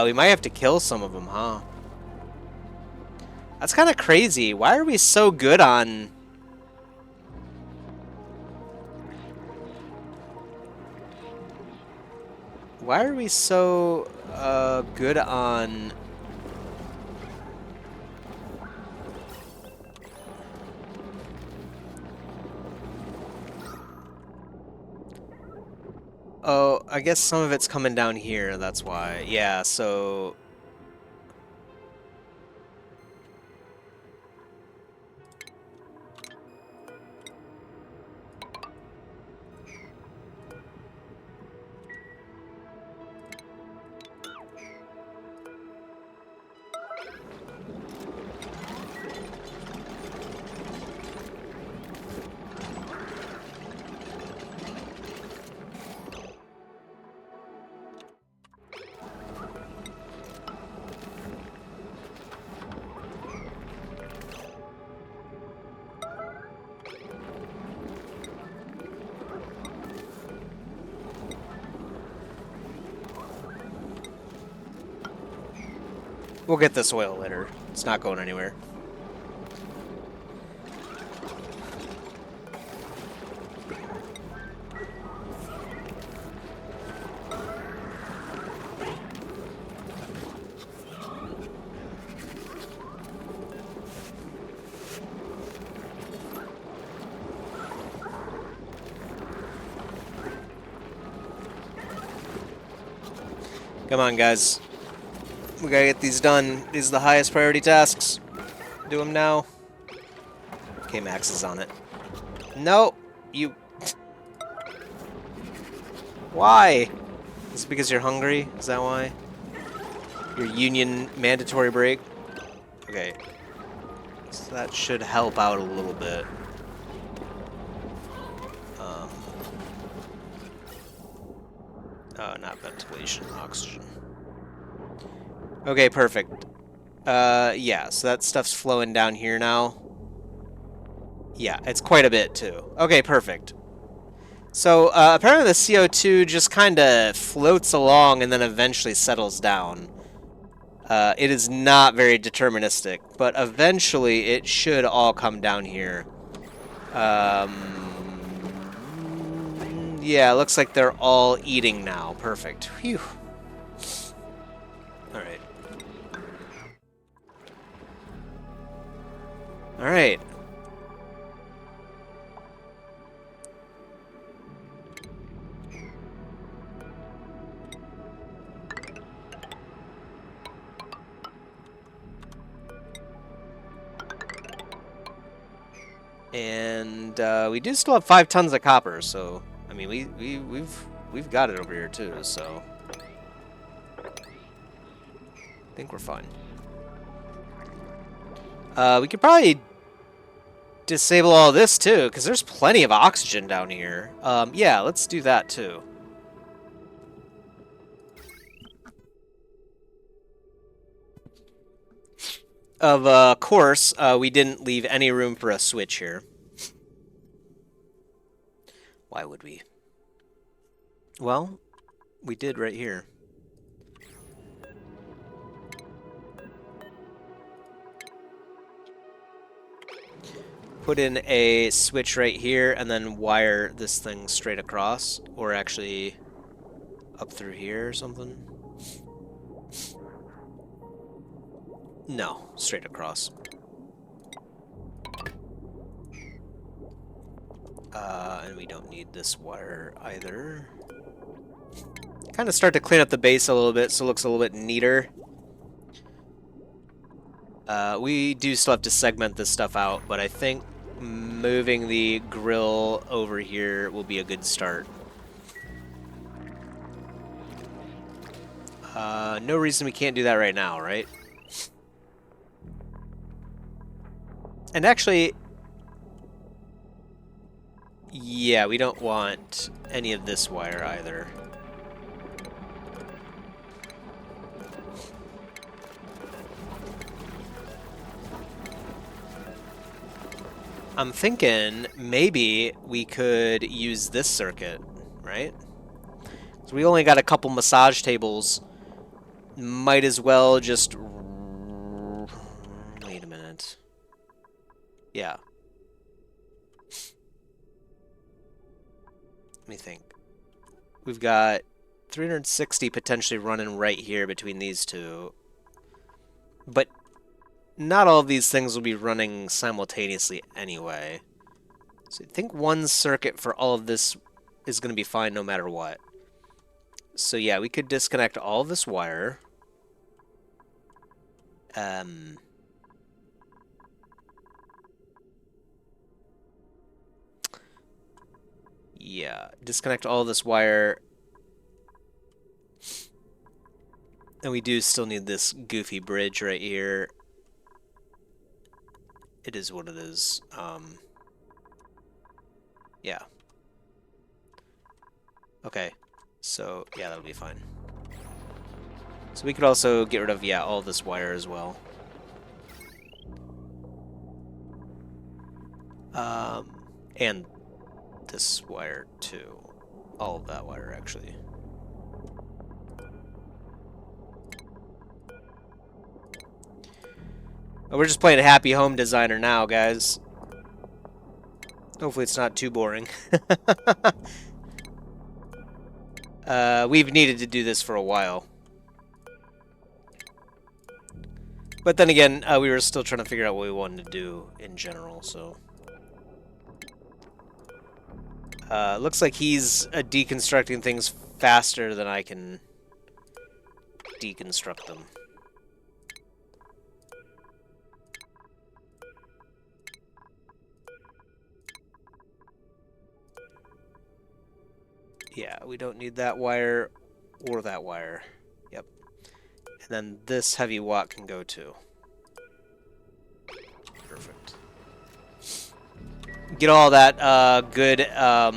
We might have to kill some of them, huh? That's kind of crazy. Why are we so good on... Why are we so good on... Oh, I guess some of it's coming down here, that's why. Yeah, so... We'll get this oil later. It's not going anywhere. Come on, guys. We gotta get these done. These are the highest priority tasks. Do them now. Okay, Max is on it. No, you... Why? Is it because you're hungry? Is that why? Your union mandatory break? Okay. So that should help out a little bit. Not ventilation, oxygen. Okay, perfect. Yeah, so that stuff's flowing down here now. Yeah, it's quite a bit too. Okay, perfect. So apparently the CO2 just kind of floats along and then eventually settles down. It is not very deterministic, but eventually it should all come down here. Yeah, looks like they're all eating now. Perfect. Phew. All right. All right. And we do still have 5 tons of copper, so I mean we've got it over here too, so I think we're fine. We could probably disable all this too, because there's plenty of oxygen down here. Yeah, let's do that too. Of course, we didn't leave any room for a switch here. Why would we? Well, we did right here. Put in a switch right here and then wire this thing straight across, or actually up through here or something. No, straight across. And we don't need this wire either. Kind of start to clean up the base a little bit so it looks a little bit neater. We do still have to segment this stuff out, but I think moving the grill over here will be a good start. No reason we can't do that right now, right? And actually, yeah, we don't want any of this wire either. I'm thinking maybe we could use this circuit, right? So we only got a couple massage tables. Might as well just... Wait a minute. Yeah. Let me think. We've got 360 potentially running right here between these two. But not all of these things will be running simultaneously anyway. So I think one circuit for all of this is going to be fine no matter what. So yeah, we could disconnect all of this wire. Yeah, disconnect all of this wire. And we do still need this goofy bridge right here. It is what it is. Yeah. Okay. So, yeah, that'll be fine. So we could also get rid of, yeah, all this wire as well. And this wire too. All of that wire, actually. We're just playing Happy Home Designer now, guys. Hopefully it's not too boring. We've needed to do this for a while. But then again, we were still trying to figure out what we wanted to do in general, so... looks like he's deconstructing things faster than I can deconstruct them. Yeah, we don't need that wire or that wire. Yep. And then this heavy watt can go too. Perfect. Get all that good, yeah,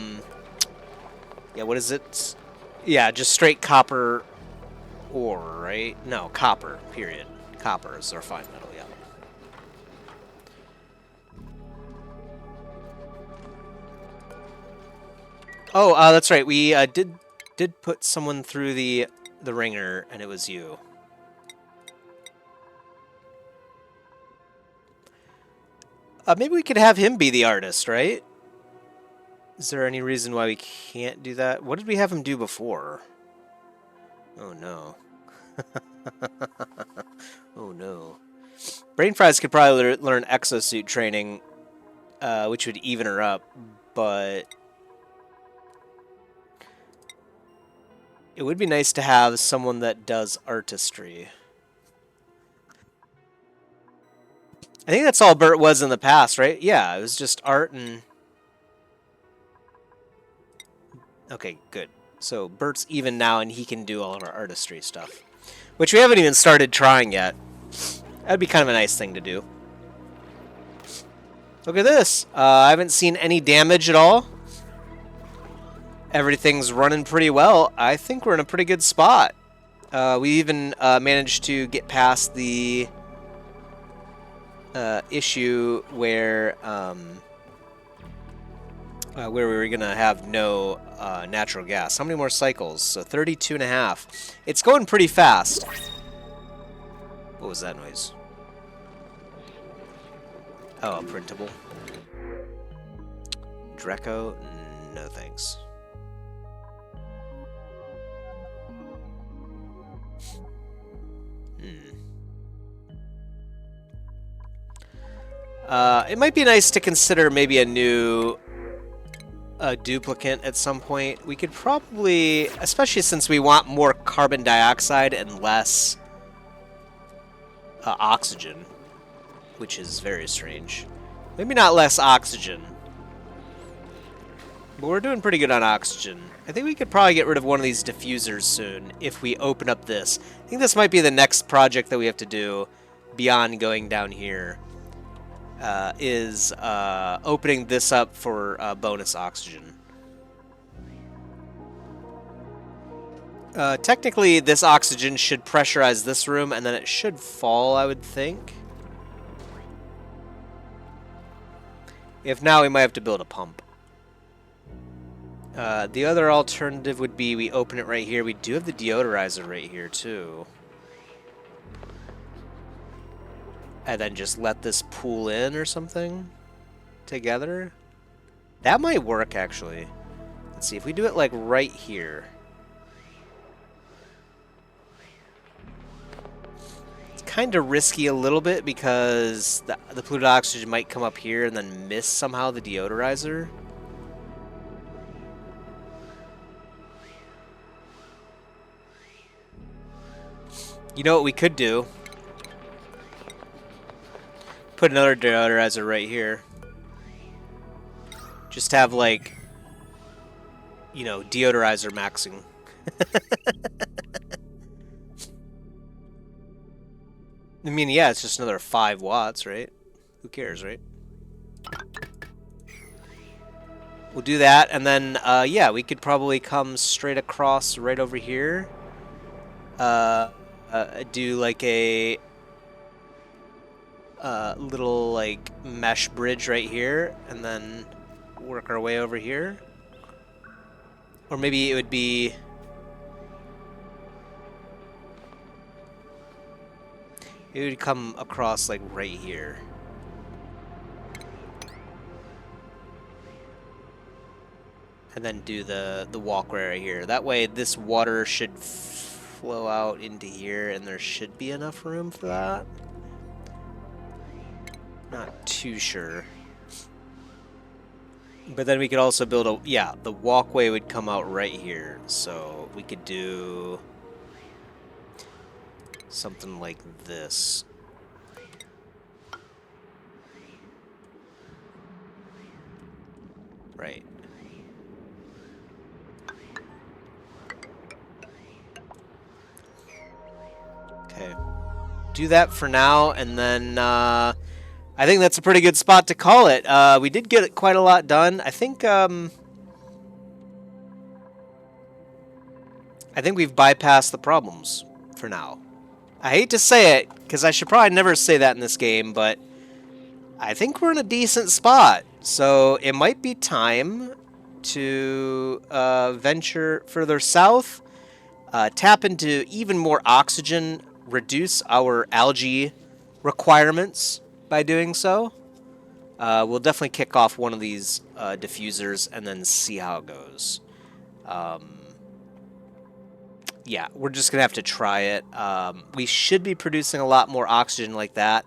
what is it? Yeah, just straight copper ore, right? No, copper, period. Copper is our fine metal, yeah. Oh, that's right. We did put someone through the ringer, and it was you. Maybe we could have him be the artist, right? Is there any reason why we can't do that? What did we have him do before? Oh no. Oh no. Brain Fries could probably learn exosuit training, which would even her up, but it would be nice to have someone that does artistry. I think that's all Bert was in the past, right? Yeah, it was just art and... Okay, good. So Bert's even now, and he can do all of our artistry stuff, which we haven't even started trying yet. That'd be kind of a nice thing to do. Look at this. I haven't seen any damage at all. Everything's running pretty well. I think we're in a pretty good spot. We even managed to get past the issue where we were going to have no natural gas. How many more cycles? So 32 and a half. It's going pretty fast. What was that noise? Oh, a printable. Dreco? No thanks. It might be nice to consider maybe a new duplicate at some point. We could probably, especially since we want more carbon dioxide and less oxygen, which is very strange. Maybe not less oxygen, but we're doing pretty good on oxygen. I think we could probably get rid of one of these diffusers soon if we open up this. I think this might be the next project that we have to do beyond going down here. Is opening this up for bonus oxygen. Technically, this oxygen should pressurize this room, and then it should fall, I would think. If not, we might have to build a pump. The other alternative would be we open it right here. We do have the deodorizer right here, too. And then just let this pool in or something together. That might work, actually. Let's see, if we do it, like, right here. It's kind of risky a little bit because the polluted oxygen might come up here and then miss somehow the deodorizer. You know what we could do? Put another deodorizer right here. Just have, like, you know, deodorizer maxing. I mean, yeah, it's just another 5 watts, right? Who cares, right? We'll do that, and then, yeah, we could probably come straight across right over here. Do, like, a little, like, mesh bridge right here, and then work our way over here. Or maybe it would be... It would come across, like, right here. And then do the walkway right here. That way, this water should flow out into here, and there should be enough room for that. Not too sure. But then we could also build a... Yeah, the walkway would come out right here. So we could do... something like this. Right. do that for now, and then I think that's a pretty good spot to call it. We did get quite a lot done. I think we've bypassed the problems for now. I hate to say it, because I should probably never say that in this game, but I think we're in a decent spot. So it might be time to venture further south, tap into even more oxygen, reduce our algae requirements by doing so. We'll definitely kick off one of these diffusers and then see how it goes. Yeah, we're just going to have to try it. We should be producing a lot more oxygen like that.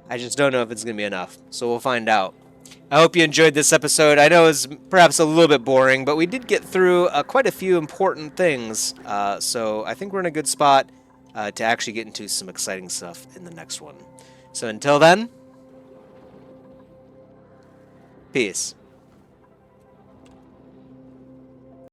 I just don't know if it's going to be enough, so we'll find out. I hope you enjoyed this episode. I know it was perhaps a little bit boring, but we did get through quite a few important things. So I think we're in a good spot to actually get into some exciting stuff in the next one. So until then, peace.